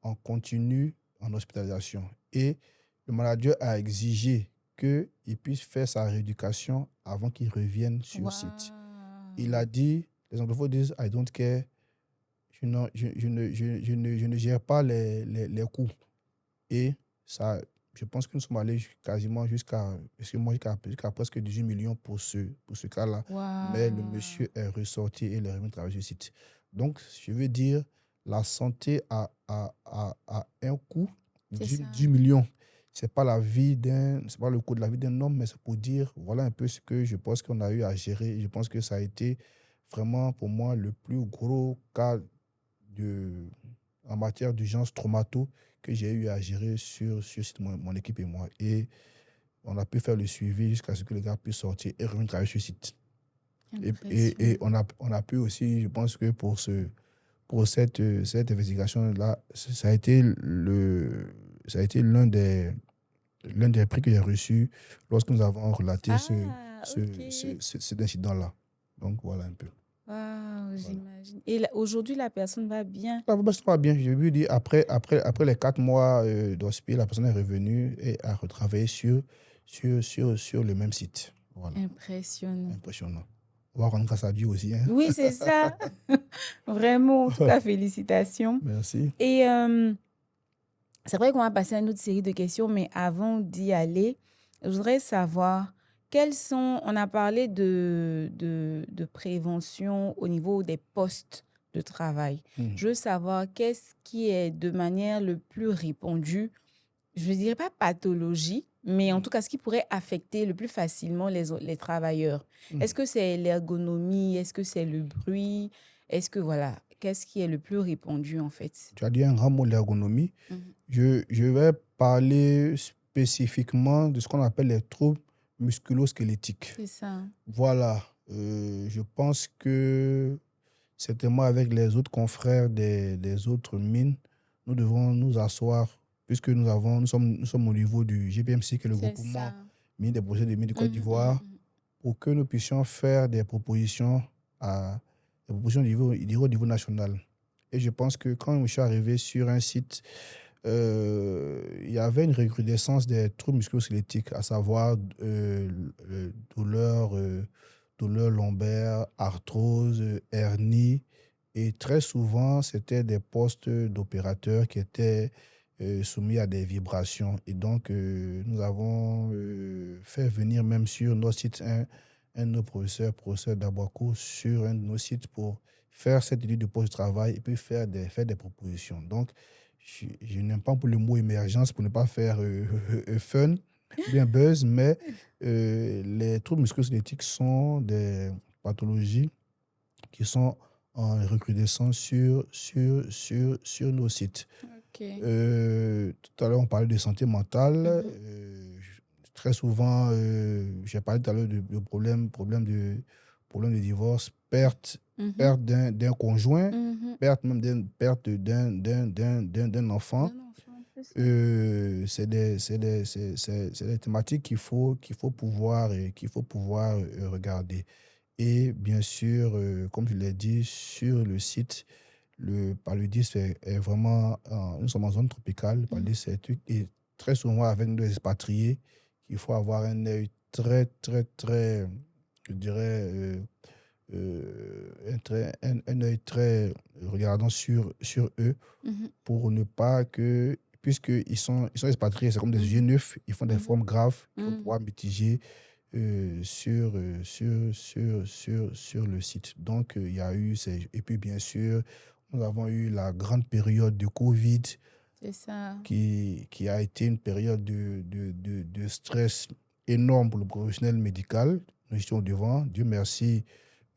en continu en hospitalisation. Et le manager a exigé qu'il puisse faire sa rééducation avant qu'il revienne sur site. Il Waouh. a dit, les anglophones disent, I don't care, je ne gère pas les coûts. Et ça, je pense que nous sommes allés quasiment jusqu'à presque 18 millions pour ce cas-là. Mais le Waouh. monsieur est ressorti et il est revenu travailler sur le site. Donc, je veux dire, la santé a un coût, C'est 10, ça. 10 millions. C'est pas c'est pas le coût de la vie d'un homme, mais c'est pour dire, voilà un peu ce que je pense qu'on a eu à gérer. Je pense que ça a été vraiment pour moi le plus gros cas en matière d'urgence traumato que j'ai eu à gérer sur site, mon équipe et moi. Et on a pu faire le suivi jusqu'à ce que le gars puisse sortir et revenir travailler sur site. Et Impressionnant. on a pu aussi, je pense que pour cette investigation-là, ça a été l'un des prix que j'ai reçus lorsque nous avons relaté Ah, ok. cet incident-là. Donc voilà un peu. Waouh, Voilà. j'imagine. Et aujourd'hui, la personne va bien. Ça va bien. Je lui dis, après les 4 mois d'hospice, la personne est revenue et a retravaillé sur le même site. Voilà, Impressionnant. impressionnant. On va rendre grâce à Dieu aussi. Hein. Oui, c'est ça. Vraiment, en tout cas, félicitations. Merci. Et c'est vrai qu'on va passer à une autre série de questions, mais avant d'y aller, je voudrais savoir quels sont, on a parlé de prévention au niveau des postes de travail. Je veux savoir qu'est-ce qui est de manière le plus répandue, je ne dirais pas pathologie, mais en tout cas ce qui pourrait affecter le plus facilement les travailleurs. Est-ce que c'est l'ergonomie? Est-ce que c'est le bruit? Est-ce que, voilà, qu'est-ce qui est le plus répandu en fait? Tu as dit un grand mot, l'ergonomie. Mhm. Je vais parler spécifiquement de ce qu'on appelle les troubles musculo-squelettiques. C'est ça. Voilà. Je pense que certainement avec les autres confrères des autres mines, nous devons nous asseoir, puisque nous sommes au niveau du GPMC, qui est le C'est groupement ça. mines des projets de mines de Côte Mhm, d'Ivoire, mhm, pour que nous puissions faire des propositions au niveau national. Et je pense que quand je suis arrivé sur un site, il y avait une recrudescence des troubles musculo-squelettiques, à savoir douleurs lombaires, arthrose, hernie. Et très souvent, c'était des postes d'opérateurs qui étaient soumis à des vibrations. Et donc, nous avons fait venir même sur nos sites un de nos professeur Dabwako, sur un de nos sites pour faire cette étude de poste de travail et puis faire des propositions. Donc, je n'aime pas pour le mot émergence pour ne pas faire fun ou bien buzz, mais les troubles musculo-squelettiques sont des pathologies qui sont en recrudescence sur nos sites. Ok. Tout à l'heure, on parlait de santé mentale. Très souvent, j'ai parlé tout à l'heure de problème de divorce, perte Mhm. d'un conjoint, Mhm. perte d'un enfant. Non, non, c'est ça. C'est des thématiques qu'il faut pouvoir regarder. Et bien sûr, comme je l'ai dit, sur le site, le paludisme est vraiment, nous sommes en zone tropicale, le paludisme est un truc, et très souvent avec nos expatriés, qu'il faut avoir un œil très, très, très, je dirais, un œil très regardant sur eux Mhm. pour ne pas que, puisqu'ils sont expatriés, c'est comme des yeux neufs, ils font des Mhm. formes graves qui vont Mhm. pouvoir mitiger sur le site. Donc, il y a eu et puis, bien sûr, nous avons eu la grande période de Covid C'est ça. qui a été une période de stress énorme pour le professionnel médical. Nous étions devant. Dieu merci,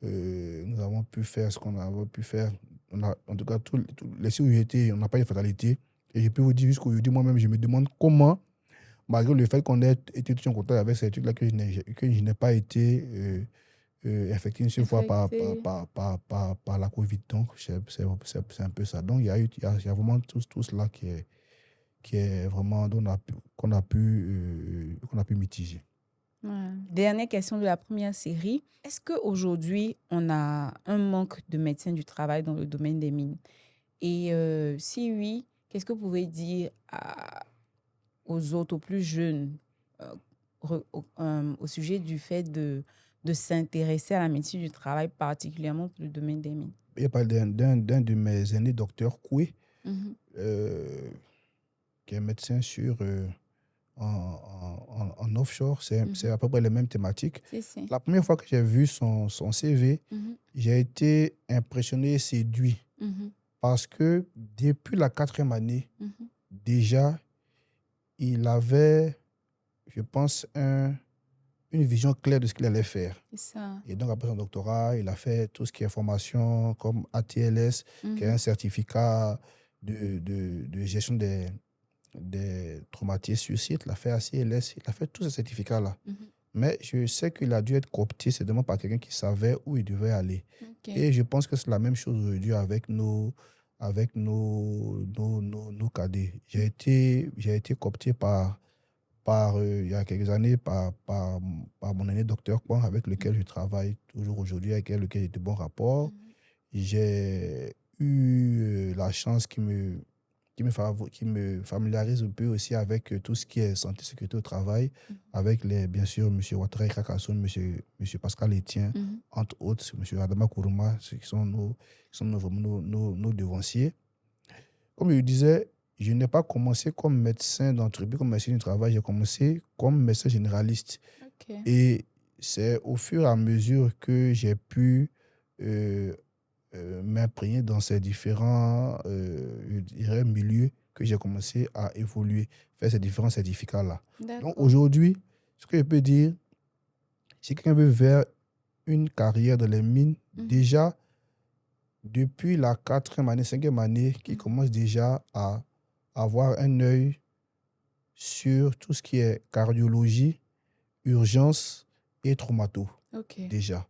nous avons pu faire ce qu'on avait pu faire. En tout cas, les sites où j'étais, on n'a pas eu de fatalité. Et je peux vous dire jusqu'aujourd'hui, moi-même, je me demande comment, malgré le fait qu'on ait été tous en contact avec ces trucs-là, que je n'ai pas été infecté une seule fois Infecté. par la Covid. Donc, c'est un peu ça. Donc, il y a vraiment tout cela qui est vraiment, qu'on a pu mitiger. Ouais. Dernière question de la première série. Est-ce qu'aujourd'hui, on a un manque de médecins du travail dans le domaine des mines? Et si oui, qu'est-ce que vous pouvez dire aux autres, aux plus jeunes, au sujet du fait de s'intéresser à la médecine du travail, particulièrement pour le domaine des mines? Il y a pas d'un de mes aînés, docteur Koué, Mhm. euh, qui est médecin en offshore. C'est à peu près les mêmes thématiques. C'est. La première fois que j'ai vu son CV, Mhm. j'ai été impressionné et séduit Mhm. parce que depuis la 4e année, Mhm. déjà, il avait, je pense, une vision claire de ce qu'il allait faire. C'est ça. Et donc, après son doctorat, il a fait tout ce qui est formation comme ATLS, qui est un Mhm. certificat de gestion des traumatismes sur site. Il a fait ACLS, il a fait tous ces certificats-là. Mhm. Mais je sais qu'il a dû être coopté seulement par quelqu'un qui savait où il devait aller. Ok. Et je pense que c'est la même chose aujourd'hui avec nos cadets. J'ai été coopté il y a quelques années par mon aîné docteur Kwang, avec lequel je travaille toujours aujourd'hui, avec lequel j'ai de bons rapports. Mhm. J'ai eu la chance qui me familiarise un peu aussi avec tout ce qui est santé, sécurité au travail, avec bien sûr, M. Ouattara Kakassoun, M. Pascal Etienne, Mhm. entre autres, M. Adama Kourouma, ceux qui sont vraiment nos devanciers. Comme je le disais, je n'ai pas commencé comme médecin d'entreprise, comme médecin du travail, j'ai commencé comme médecin généraliste. Ok. Et c'est au fur et à mesure que j'ai pu euh, m'imprégner dans ces différents je dirais, milieux que j'ai commencé à évoluer, faire ces différents certificats-là. Donc D'accord. aujourd'hui, ce que je peux dire, si quelqu'un veut vers une carrière dans les mines, Mhm. déjà, depuis la 4e année, 5e année, qui commence déjà à avoir un œil sur tout ce qui est cardiologie, urgence et traumato, Ok. déjà.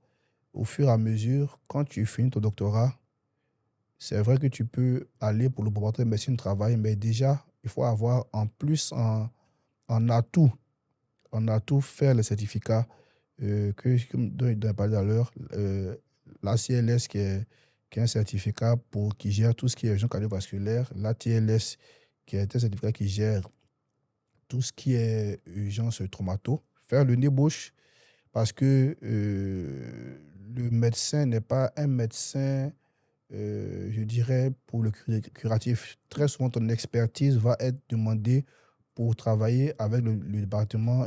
Au fur et à mesure, quand tu finis ton doctorat, c'est vrai que tu peux aller pour le laboratoire de médecine du travail, mais déjà, il faut avoir en plus en atout, faire le certificat dont je parlé tout à l'heure, l'ACLS qui est un certificat qui gère tout ce qui est urgence cardiovasculaire, l'ATLS qui est un certificat qui gère tout ce qui est urgence traumato, faire le nez-bouche parce que le médecin n'est pas un médecin, je dirais, pour le curatif. Très souvent, ton expertise va être demandée pour travailler avec le département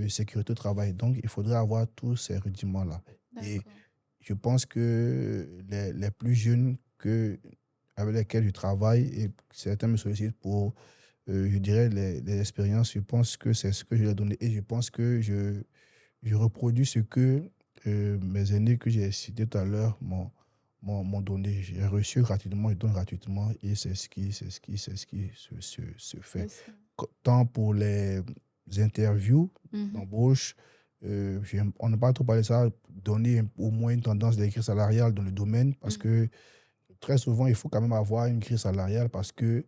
sécurité au travail. Donc, il faudrait avoir tous ces rudiments-là. Et D'accord. je pense que les plus jeunes avec lesquels je travaille, et certains me sollicitent pour je dirais, les expériences, je pense que c'est ce que je leur ai donné. Et je pense que je reproduis ce que mes aînés que j'ai cités tout à l'heure m'ont donné. J'ai reçu gratuitement, je donne gratuitement. Et c'est ce qui se fait. C'est ça. Tant pour les interviews Mhm. d'embauche, on n'a pas trop parlé de ça, donner au moins une tendance des grilles salariales dans le domaine, parce Mhm. que très souvent, il faut quand même avoir une grille salariale parce que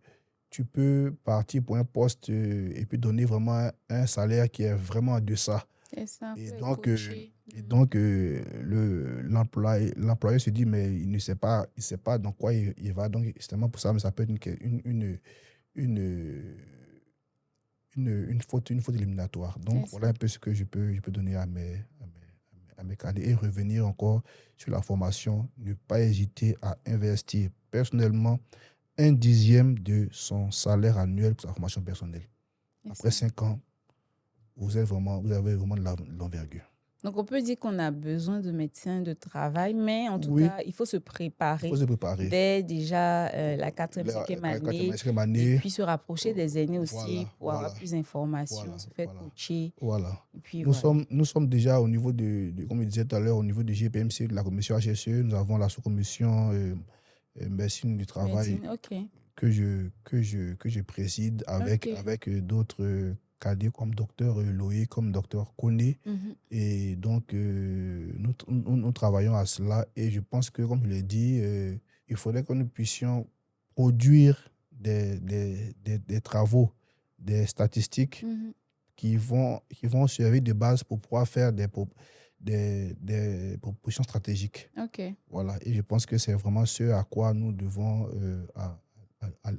tu peux partir pour un poste et puis donner vraiment un salaire qui est vraiment en deçà. C'est ça, Et faut être donc, coaché. l'employé se dit, mais il sait pas dans quoi il va. Donc, justement, pour ça, mais ça peut être une, une faute éliminatoire. C'est Donc, ça. voilà un peu ce que je peux donner à mes cadets et revenir encore sur la formation. Ne pas hésiter à investir personnellement 1/10 de son salaire annuel pour sa formation personnelle. C'est Après ça. 5 ans, vous avez vraiment de l'envergure. Donc, on peut dire qu'on a besoin de médecins de travail, mais en tout Oui, cas, il faut se il faut préparer se préparer. dès déjà la quatrième, La cinquième quatrième, année cinquième et année, puis se rapprocher des aînés aussi voilà, pour avoir voilà, plus d'informations, voilà, se faire voilà, coacher. voilà. Et puis Nous voilà. sommes, nous sommes déjà au niveau comme je disais tout à l'heure, au niveau du GPMC, de la commission HSE, nous avons la sous-commission médecine du travail Médecine, ok. que je préside avec, Ok. avec d'autres cadets comme docteur Loïc, comme docteur Koné. Mhm. Et donc, nous travaillons à cela. Et je pense que, comme je l'ai dit, il faudrait que nous puissions produire des travaux, des statistiques Mhm. qui vont servir de base pour pouvoir faire des propositions stratégiques. Ok. Voilà. Et je pense que c'est vraiment ce à quoi nous devons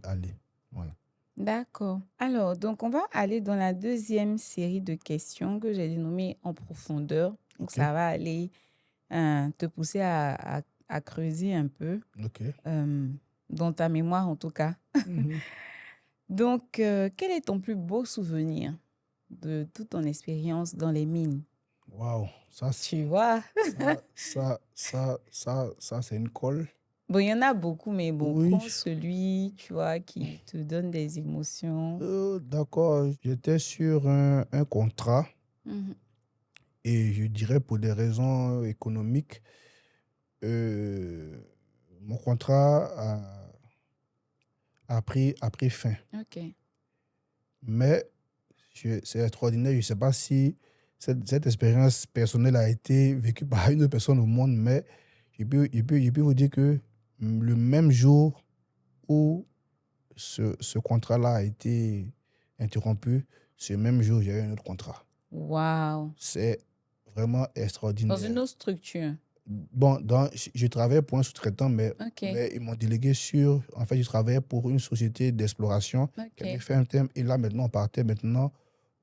aller. Voilà. D'accord. Alors, donc, on va aller dans la deuxième série de questions que j'ai dénommée en profondeur. Donc, OK. ça va aller te pousser à creuser un peu, OK. euh, dans ta mémoire en tout cas. Mhm. Donc, quel est ton plus beau souvenir de toute ton expérience dans les mines? Waouh. Tu vois? Ça, c'est une colle. Bon, il y en a beaucoup, mais bon, Oui. prends celui, tu vois, qui te donne des émotions. D'accord. J'étais sur un contrat Mhm. et je dirais pour des raisons économiques, euh, mon contrat a pris fin. Ok. Mais c'est extraordinaire. Je ne sais pas si cette expérience personnelle a été vécue par une autre personne au monde, mais je peux vous dire que le même jour où ce contrat-là a été interrompu, ce même jour, j'ai eu un autre contrat. Waouh. C'est vraiment Dans une extraordinaire. autre structure. Bon, je travaillais pour un sous-traitant, OK. mais ils m'ont délégué sur. En fait, je travaillais pour une société d'exploration qui avait OK. fait un thème. Et là, maintenant, on partait maintenant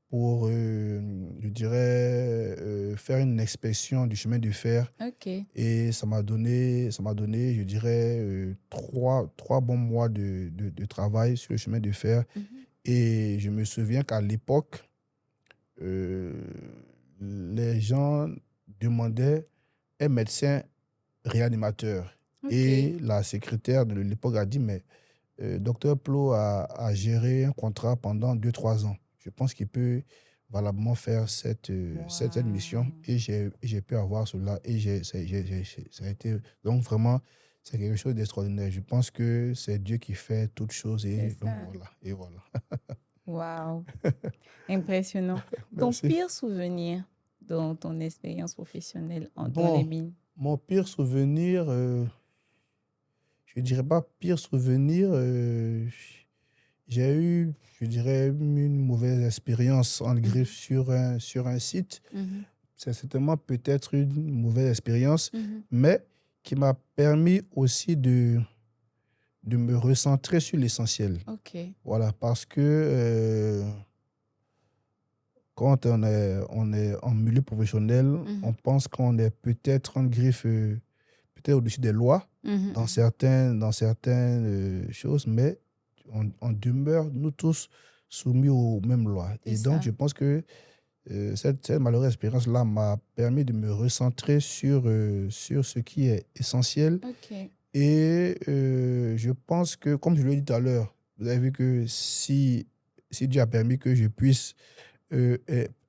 pour, je dirais, faire une inspection du chemin de fer. OK. Et ça m'a donné, je dirais, trois bons mois de travail sur le chemin de fer. Mhm. Et je me souviens qu'à l'époque, euh, les gens demandaient un médecin réanimateur. OK. Et la secrétaire de l'époque a dit, mais Docteur Plo a géré un contrat pendant 2 3 ans. Je pense qu'il peut valablement faire cette mission. Wow. Et j'ai pu avoir cela. Et ça a été. Donc, vraiment, c'est quelque chose d'extraordinaire. Je pense que c'est Dieu qui fait toutes choses. C'est Et donc, ça. voilà. Et voilà. Wow. Impressionnant. Ton Merci. pire souvenir dans ton expérience professionnelle dans les Bon, mines? mon pire souvenir, je dirais pas pire souvenir. J'ai eu, je dirais, une mauvaise expérience en griffe Mhm. sur un site. Mhm. C'est certainement peut-être une mauvaise expérience, Mhm. mais qui m'a permis aussi de me recentrer sur l'essentiel. OK. Voilà, parce que quand on est en milieu professionnel, on Mhm. pense qu'on est peut-être en griffe, peut-être au-dessus des lois Mhm. dans certaines choses, mais on demeure, nous tous, soumis aux mêmes lois. C'est Et donc, ça. je pense que cette malheureuse expérience-là m'a permis de me recentrer sur ce qui est essentiel. OK. Et je pense que, comme je l'ai dit tout à l'heure, vous avez vu que si Dieu a permis que je puisse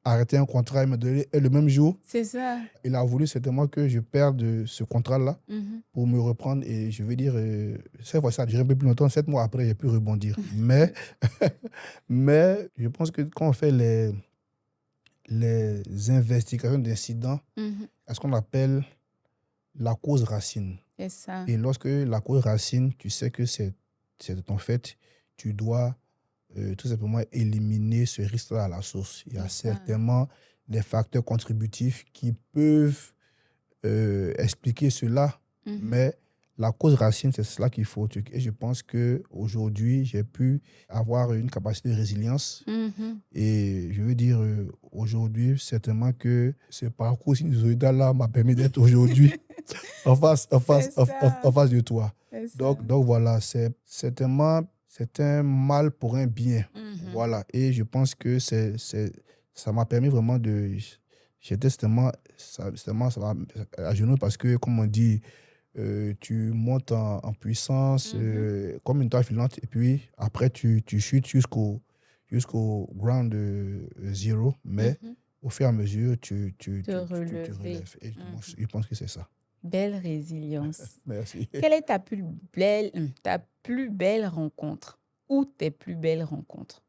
arrêter un contrat et me donner le même jour, C'est ça. il a voulu certainement que je perde ce contrat-là Mhm. pour me reprendre. Et je veux dire, cette fois, ça a duré un peu plus longtemps. 7 mois après, j'ai pu rebondir. Mais je pense que quand on fait les investigations d'incidents, Mhm. à ce qu'on appelle la cause racine. C'est ça. Et lorsque la cause racine, tu sais que c'est de ton fait, tu dois tout simplement éliminer ce risque-là à la source. Il y a C'est ça. certainement des facteurs contributifs qui peuvent expliquer cela, Mhm. mais la cause racine, c'est cela qu'il faut. Et je pense qu'aujourd'hui, j'ai pu avoir une capacité de résilience. Mhm. Et je veux dire, aujourd'hui, certainement que ce parcours sinusoïdal-là m'a permis d'être aujourd'hui C'est ça. en face de toi. C'est ça. Donc voilà, c'est un mal pour un bien. Mhm. Voilà. Et je pense que ça m'a permis vraiment de. J'étais certainement ça m'a à genoux parce que, comme on dit, tu montes en puissance Mhm. comme une toile filante et puis après, tu chutes jusqu'au ground zero. Mais Mhm. au fur et à mesure, Te tu te relever. relèves. Et moi, Mhm. je pense que c'est ça. Belle résilience. Merci. Quelle est ta plus belle rencontre ou tes plus belles rencontres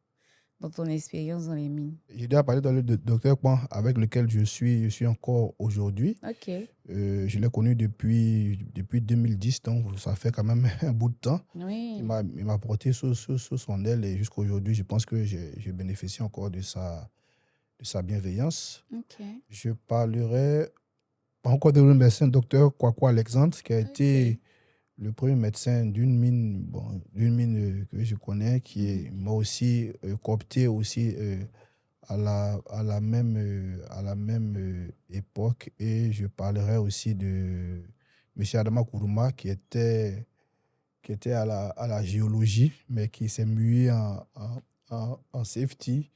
dans ton expérience dans les mines? J'ai déjà parlé dans le docteur Kwan avec lequel je suis encore aujourd'hui. OK. Je l'ai connu depuis 2010, donc ça fait quand même un bout de temps. Oui. Il m'a porté sous son aile et jusqu'à aujourd'hui, je pense que je bénéficie encore de sa bienveillance. OK. Je parlerai pas encore de médecin, docteur Kwakwa Alexandre, qui a OK. été le premier médecin d'une mine, bon, d'une mine que je connais, Mhm. m'a aussi coopté aussi à la même époque. Et je parlerai aussi de M. Adama Kourouma, qui était à la géologie, mais qui s'est mué en safety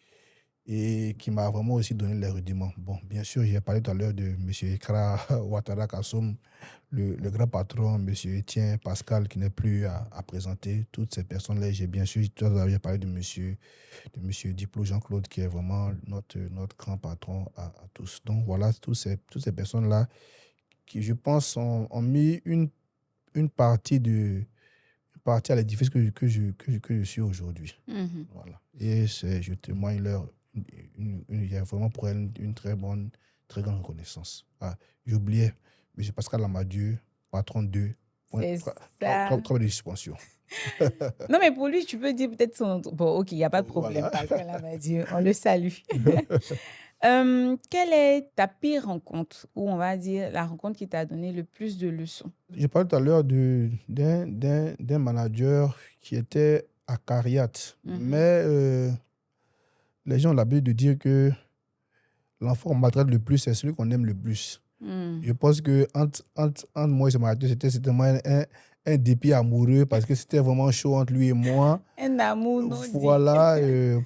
et qui m'a vraiment aussi donné les rudiments. Bon, bien sûr, j'ai parlé tout à l'heure de M. Ikra Ouattara Kassoum, le grand patron, M. Etienne Pascal, qui n'est plus à présenter. Toutes ces personnes-là, j'ai bien sûr, tout à l'heure, j'ai parlé de monsieur Diplo Jean-Claude, qui est vraiment notre grand patron à tous. Donc voilà, toutes ces personnes-là qui, je pense, ont mis une une partie à l'édifice que je suis aujourd'hui. Mhm. Voilà. Et je témoigne leur. Il y a vraiment pour elle très grande reconnaissance. Ah, j'oubliais, M. Pascal Lamadieu, patron de C'est ça. travail de suspension. Non, mais pour lui, tu peux dire peut-être son... Bon, OK, il n'y a pas de problème. Voilà. Pascal Amadieu, on le salue. Quelle est ta pire rencontre, ou on va dire la rencontre qui t'a donné le plus de leçons? Je parlais tout à l'heure d'un manager qui était acariâtre. Mais Mhm. les gens ont l'habitude de dire que l'enfant qu'on maltraite le plus, c'est celui qu'on aime le plus. Mm. Je pense que entre moi et ce manager, c'était certainement un dépit amoureux parce que c'était vraiment chaud entre lui et moi. Un amour non dit. Voilà,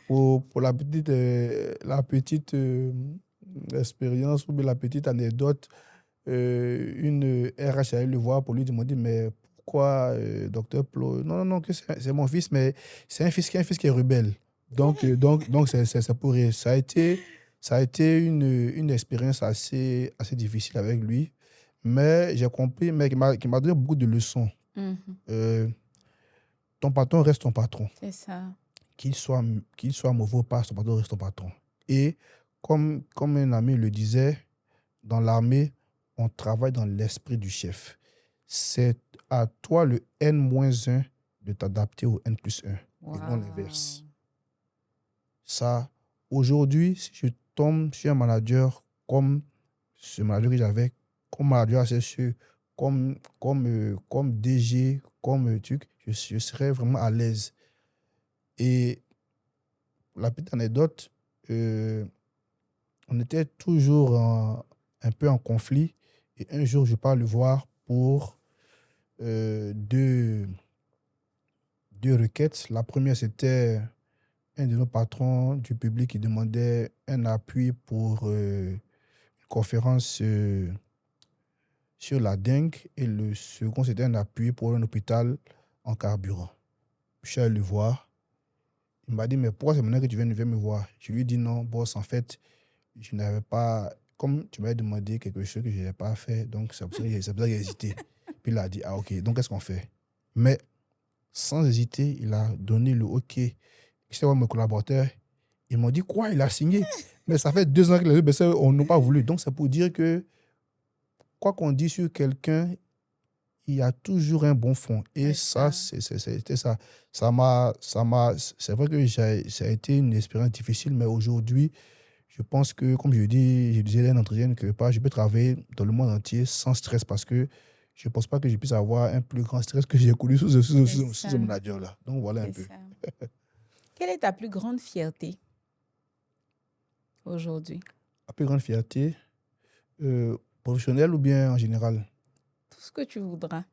pour la petite expérience ou bien la petite anecdote, une RH allait le voir pour lui demander, mais pourquoi, docteur Plo? Non, non, non, que c'est mon fils, mais c'est un fils qui est rebelle. Donc c'est pour rire. Ça a été une expérience assez difficile avec lui, mais j'ai compris, mais qui m'a donné beaucoup de leçons. Mhm. Euh, Ton patron reste ton patron. C'est ça. Qu'il soit, qu'il soit mauvais ou pas, ton patron reste ton patron. Et comme un ami le disait, dans l'armée, on travaille dans l'esprit du chef. C'est à toi, le N-1, de t'adapter au N+1 et non Wow. l'inverse. Ça, aujourd'hui, si je tombe sur un manager comme ce manager que j'avais, comme manager associé, comme DG, comme truc, je serais vraiment à l'aise. Et la petite anecdote, euh, on était toujours un peu en conflit. Et un jour, je pars le voir pour deux requêtes. La première, c'était un de nos patrons du public qui demandait un appui pour une conférence sur la dengue. Et le second, c'était un appui pour un hôpital en carburant. Je suis allé le voir. Il m'a dit, mais pourquoi c'est maintenant que tu viens me voir? Je lui ai dit, non, boss, en fait, je n'avais pas, comme tu m'avais demandé quelque chose que je n'avais pas fait, donc c'est pour ça que j'ai hésité. Puis il a dit, ah ok, donc qu'est-ce qu'on fait? Mais sans hésiter, il a donné le ok. J'étais voir mes collaborateurs, ils m'ont dit, quoi, il a signé? Mais ça fait 2 ans que les autres personnes n'ont pas voulu. Donc c'est pour dire que, quoi qu'on dise sur quelqu'un, il y a toujours un bon fond. Et C'est ça, ça. c'était ça. C'est vrai que ça a été une expérience difficile, mais aujourd'hui, je pense que, comme je disais dans un entretien quelque part, je peux travailler dans le monde entier sans stress parce que je ne pense pas que je puisse avoir un plus grand stress que j'ai connu C'est sous ce ça. manager-là. Donc voilà un C'est peu. ça. Quelle est ta plus grande fierté aujourd'hui? Ma plus grande fierté, professionnelle ou bien en général? Tout ce que tu voudras.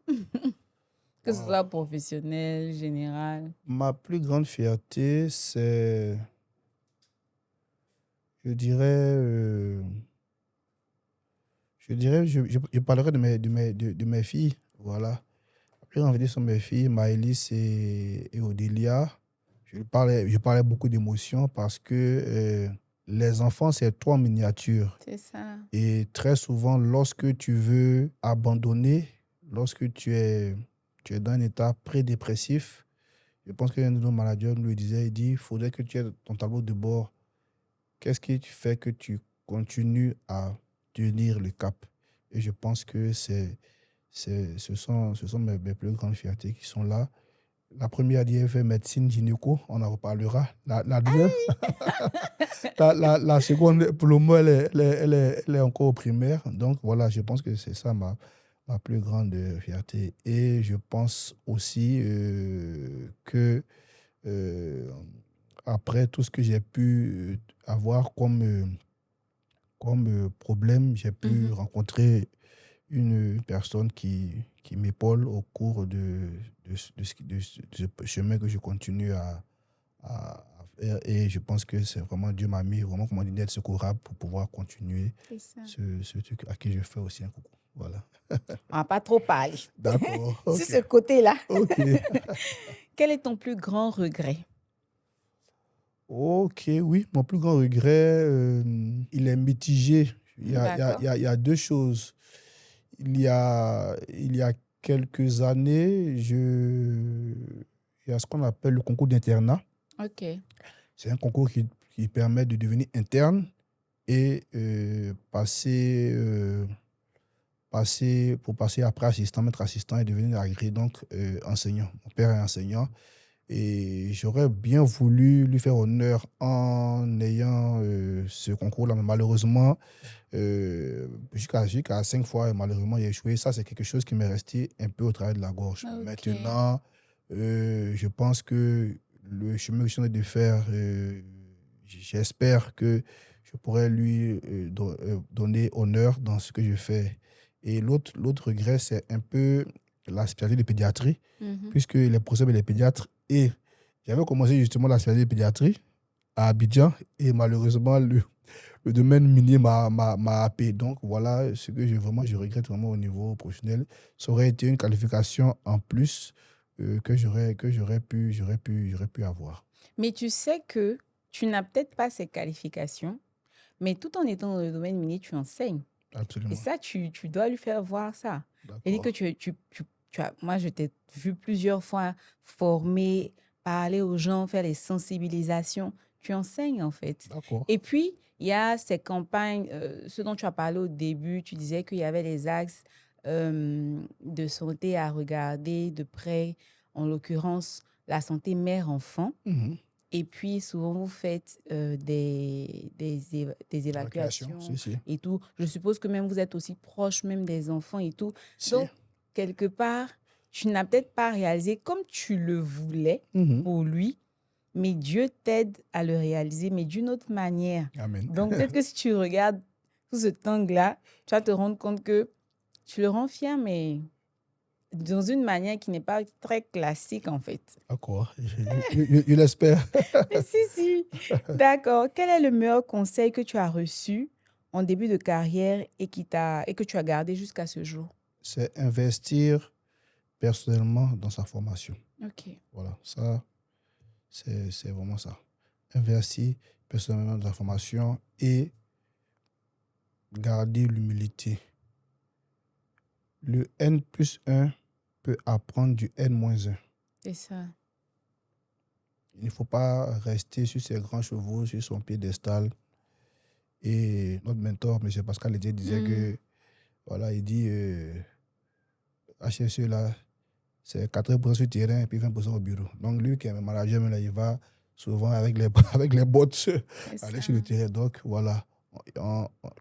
Que ce Wow. soit professionnel, général. Ma plus grande fierté, c'est, je dirais, je parlerai de mes filles. Voilà. La plus grande fierté sont mes filles, Maëlys et Odélia. Je parlais beaucoup d'émotions parce que les enfants, c'est toi en miniature. C'est ça. Et très souvent, lorsque tu veux abandonner, lorsque tu es dans un état pré-dépressif, je pense qu'un de nos managers nous le disait, il dit, il faudrait que tu aies ton tableau de bord. Qu'est-ce qui fait que tu continues à tenir le cap? Et je pense que ce sont mes plus grandes fiertés qui sont là. La première DFE médecine gynéco, on en reparlera. La deuxième, la seconde, pour le moment, elle est encore au primaire. Donc voilà, je pense que c'est ça ma plus grande fierté. Et je pense aussi que euh, après tout ce que j'ai pu avoir comme problème, j'ai pu Mhm. rencontrer une personne qui m'épaule au cours de ce chemin que je continue à faire. Et je pense que c'est vraiment Dieu m'a mis vraiment comme une aide secourable pour pouvoir continuer C'est ça. ce truc à qui je fais aussi un coucou. Voilà. On va pas trop parler. D'accord. Sur Ok. ce côté-là. Ok. Quel est ton plus grand regret? Ok, oui. Mon plus grand regret, il est mitigé. D'accord. Il y a deux choses. Il y a quelques années, il y a ce qu'on appelle le concours d'internat. OK. C'est un concours qui permet de devenir interne et pour passer après assistant, maître assistant et devenir agréé, donc enseignant. Mon père est enseignant Et j'aurais bien voulu lui faire honneur en ayant ce concours-là. Mais malheureusement, jusqu'à 5 fois, et malheureusement, il a échoué. Ça, c'est quelque chose qui m'est resté un peu au travers de la gorge. Ok. Maintenant, je pense que le chemin que je suis en train de faire, j'espère que je pourrais lui donner honneur dans ce que je fais. Et l'autre regret, c'est un peu la spécialité de pédiatrie, Mhm. puisque les professeurs et les pédiatres, et j'avais commencé justement la spécialité de pédiatrie à Abidjan, et malheureusement, le domaine minier m'a happé. Donc voilà ce que je regrette vraiment au niveau professionnel. Ça aurait été une qualification en plus j'aurais pu avoir. Mais tu sais que tu n'as peut-être pas ces qualifications, mais tout en étant dans le domaine minier, tu enseignes. Et Absolument. ça, tu dois lui faire voir ça. C'est-à-dire que D'accord. moi, je t'ai vu plusieurs fois former, parler aux gens, faire les sensibilisations. Tu enseignes, en fait. D'accord. Et puis, il y a ces campagnes, ce dont tu as parlé au début, tu disais qu'il y avait les axes de santé à regarder de près, en l'occurrence, la santé mère-enfant. Mhm. Et puis, souvent, vous faites des Évacuation, évacuations si, si. et tout. Je suppose que même vous êtes aussi proche même des enfants et tout. Si. Donc, quelque part, tu n'as peut-être pas réalisé comme tu le voulais Mhm. pour lui, mais Dieu t'aide à le réaliser, mais d'une autre manière. Amen. Donc, peut-être que si tu regardes sous cet angle-là, tu vas te rendre compte que tu le rends fier, mais dans une manière qui n'est pas très classique, en fait. D'accord. Je l'espère. Si, si. D'accord. Quel est le meilleur conseil que tu as reçu en début de carrière et que tu as gardé jusqu'à ce jour? C'est investir personnellement dans sa formation. Ok. Voilà, ça, c'est vraiment ça. Investir personnellement dans la formation et garder l'humilité. Le N+1 peut apprendre du N-1. C'est ça. Il ne faut pas rester sur ses grands chevaux, sur son piédestal. Et notre mentor, M. Pascal Lédier, disait Mhm. que, voilà, il dit, HSE, là, c'est 80% sur le terrain et puis 20% au bureau. Donc, lui qui est un manager, mais là, il va souvent avec les, avec les bottes C'est aller ça. sur le terrain. Donc, voilà,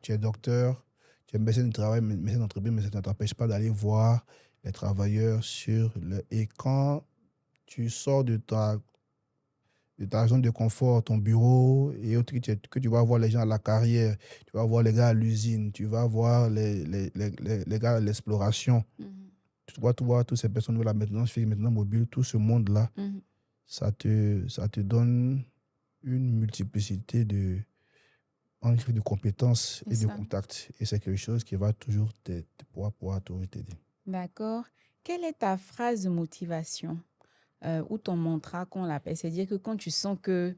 tu es docteur, tu es médecin du travail, médecin d'entreprise, mais ça ne t'empêche pas d'aller voir les travailleurs sur le... Et quand tu sors de ta zone de confort, ton bureau et autres, que tu vas voir les gens à la carrière, tu vas voir les gars à l'usine, tu vas voir les gars à l'exploration, Mhm. tu vas tout voir toutes ces personnes de la maintenance physique, maintenance mobile, tout ce monde-là, Mhm. ça te donne une multiplicité de compétences C'est et de ça. contacts. Et c'est quelque chose qui va toujours pouvoir toujours t'aider. D'accord. Quelle est ta phrase de motivation ou ton mantra qu'on l'appelle? C'est-à-dire que quand tu sens que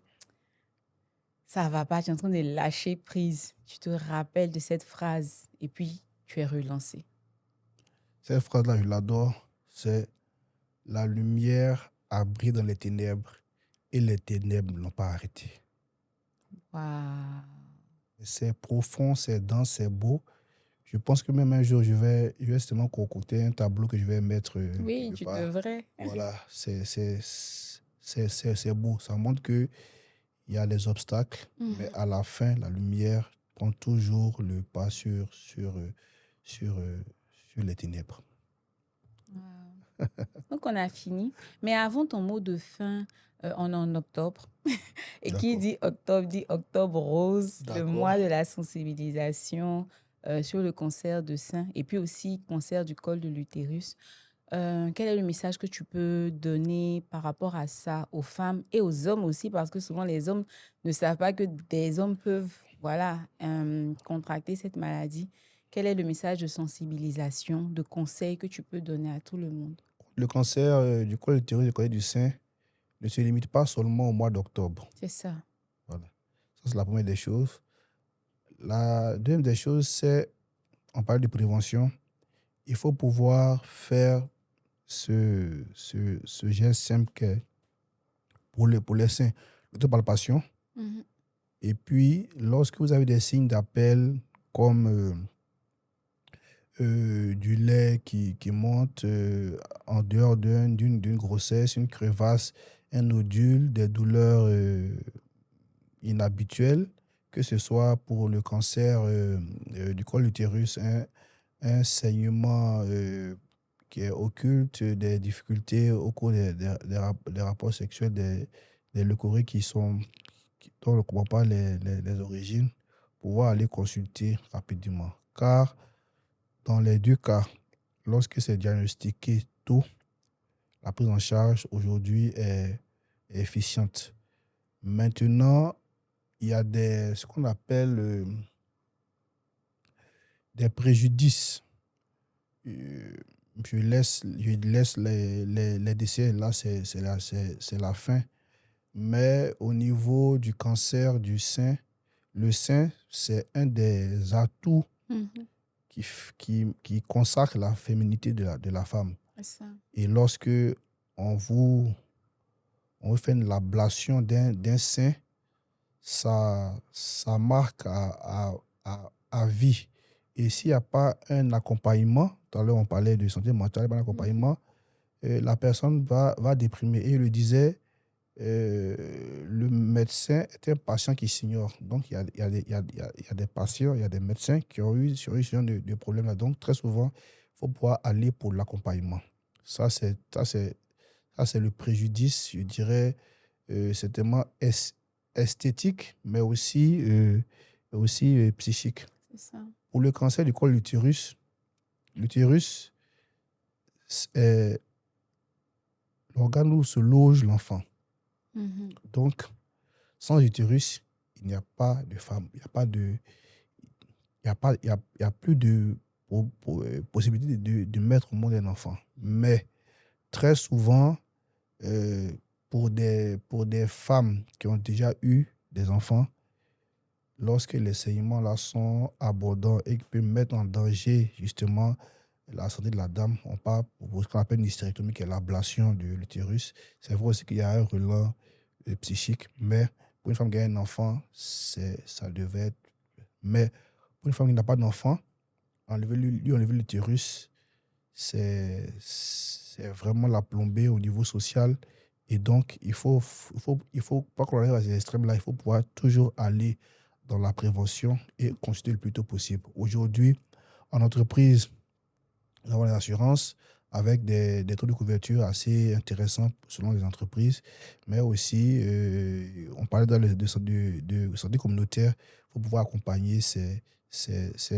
ça va pas, tu es en train de lâcher prise, tu te rappelles de cette phrase et puis tu es relancé. Cette phrase-là, je l'adore. C'est la lumière a brillé dans les ténèbres et les ténèbres ne l'ont pas arrêté. Waouh. C'est profond, c'est dense, c'est beau. Je pense que même un jour, je vais justement concocter un tableau que je vais mettre Oui, quelque tu part. devrais. Voilà, c'est beau. Ça montre qu'il y a des obstacles, mais Mhm. à la fin, la lumière prend toujours le pas sur, sur les ténèbres. Wow. Donc, on a fini. Mais avant ton mot de fin, on est en octobre. Et qui D'accord. dit octobre rose, le D'accord. mois de la sensibilisation sur le cancer de sein et puis aussi cancer du col de l'utérus. Quel est le message que tu peux donner par rapport à ça aux femmes et aux hommes aussi? Parce que souvent, les hommes ne savent pas que des hommes peuvent, voilà, contracter cette maladie. Quel est le message de sensibilisation, de conseil que tu peux donner à tout le monde? Le cancer du col de l'utérus et du col du sein ne se limite pas seulement au mois d'octobre. C'est ça. Voilà. Ça, c'est la première des choses. La deuxième des choses, c'est, on parle de prévention, il faut pouvoir faire ce geste simple qu'est pour les seins, l'autopalpation. Mhm. Et puis, lorsque vous avez des signes d'appel comme du lait qui monte en dehors d'une grossesse, une crevasse, un nodule, des douleurs inhabituelles, que ce soit pour le cancer du col de l'utérus, un saignement qui est occulte, des difficultés au cours des rapports sexuels, des leucorrhées dont on ne comprend pas les origines, pouvoir aller consulter rapidement. Car dans les deux cas, lorsque c'est diagnostiqué tôt, la prise en charge aujourd'hui est efficiente. Maintenant, il y a ce qu'on appelle des préjudices. Euh, je laisse les décès, là, c'est la fin. Mais au niveau du cancer du sein, le sein, c'est un des atouts Mhm. qui consacre la féminité de la femme. C'est ça. Et lorsque on vous, on vous fait l'ablation d'un sein, ça marque à vie. Et s'il n'y a pas un accompagnement, tout à l'heure on parlait de santé mentale, un accompagnement, la personne va déprimer. Et il le disait, le médecin est un patient qui s'ignore. Donc, il y a des patients, il y a des médecins qui ont eu ce genre de problème-là. Donc, très souvent, il faut pouvoir aller pour l'accompagnement. Ça, c'est le préjudice, je dirais, certainement esthétique, mais aussi psychique. C'est ça. Pour le cancer du col de l'utérus est l'organe où se loge l'enfant. Mhm. Donc, sans utérus, il n'y a pas de femme, il n'y a pas de, il y a pas, il y a plus de possibilité de mettre au monde un enfant. Mais très souvent, euh, pour des femmes qui ont déjà eu des enfants, lorsque les saignements là sont abondants et qui peuvent mettre en danger justement la santé de la dame, on parle pour ce qu'on appelle une hystérectomie, qui est l'ablation de l'utérus. C'est vrai aussi qu'il y a un relent psychique, mais pour une femme qui a un enfant, ça devait être. Mais pour une femme qui n'a pas d'enfant, lui enlever l'utérus, c'est vraiment la plombée au niveau social. Et donc, il faut pas qu'on arrive à ces extrêmes-là. Il faut pouvoir toujours aller dans la prévention et consulter le plus tôt possible. Aujourd'hui, en entreprise, nous avons les assurances avec des taux de couverture assez intéressants selon les entreprises, mais aussi, on parlait de santé communautaire, il faut pouvoir accompagner ces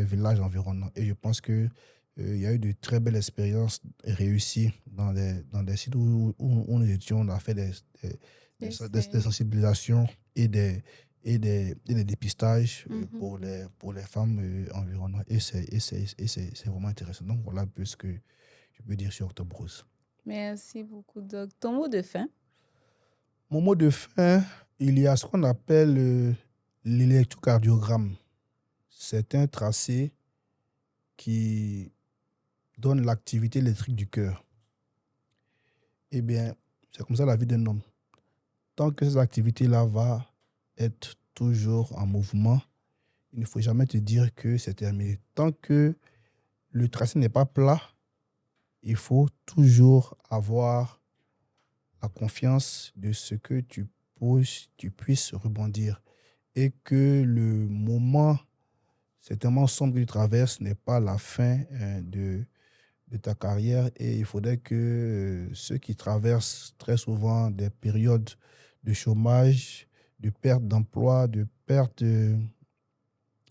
villages environnants. Et je pense que, il y a eu de très belles expériences réussies dans des sites où nous étions, on a fait des sensibilisations et des dépistages Mhm. pour les femmes environnantes. Et c'est vraiment intéressant. Donc, voilà un peu ce que je peux dire sur Octobre Rose. Merci beaucoup, Doc. Ton mot de fin? Mon mot de fin, il y a ce qu'on appelle l'électrocardiogramme. C'est un tracé qui donne l'activité électrique du cœur. Eh bien, c'est comme ça la vie d'un homme. Tant que cette activité-là va être toujours en mouvement, il ne faut jamais te dire que c'est terminé. Tant que le tracé n'est pas plat, il faut toujours avoir la confiance de ce que tu puisses rebondir et que le moment certainement sombre que tu traverses n'est pas la fin de ta carrière, et il faudrait que ceux qui traversent très souvent des périodes de chômage, de perte d'emploi, de perte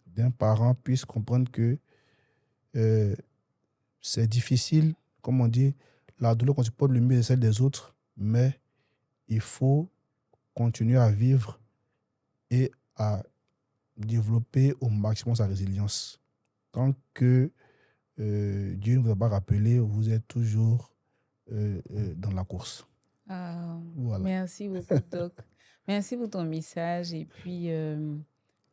d'un parent puissent comprendre que euh, c'est difficile, comme on dit, la douleur qu'on supporte le mieux est celle des autres, mais il faut continuer à vivre et à développer au maximum sa résilience. Tant que Dieu ne vous a pas rappelé, vous êtes toujours dans la course. Ah, Voilà. merci beaucoup, Doc. Merci pour ton message. Et puis,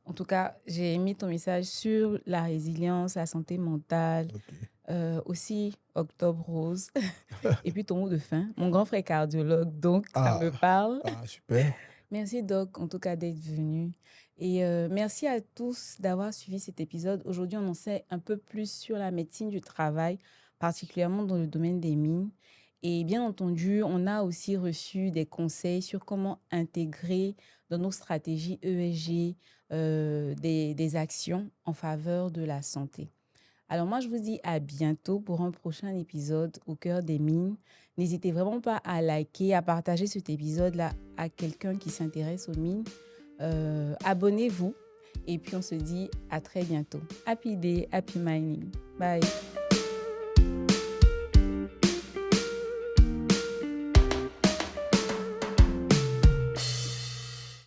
en tout cas, j'ai mis ton message sur la résilience, la santé mentale, Ok. aussi Octobre Rose. Et puis ton mot de fin. Mon grand frère est cardiologue, donc ça Ah, me parle. super. Merci, Doc, en tout cas, d'être venu. Et merci à tous d'avoir suivi cet épisode. Aujourd'hui, on en sait un peu plus sur la médecine du travail, particulièrement dans le domaine des mines. Et bien entendu, on a aussi reçu des conseils sur comment intégrer dans nos stratégies ESG des actions en faveur de la santé. Alors moi, je vous dis à bientôt pour un prochain épisode au cœur des mines. N'hésitez vraiment pas à liker, à partager cet épisode-là à quelqu'un qui s'intéresse aux mines. Abonnez-vous et puis on se dit à très bientôt. Happy day, happy mining. Bye.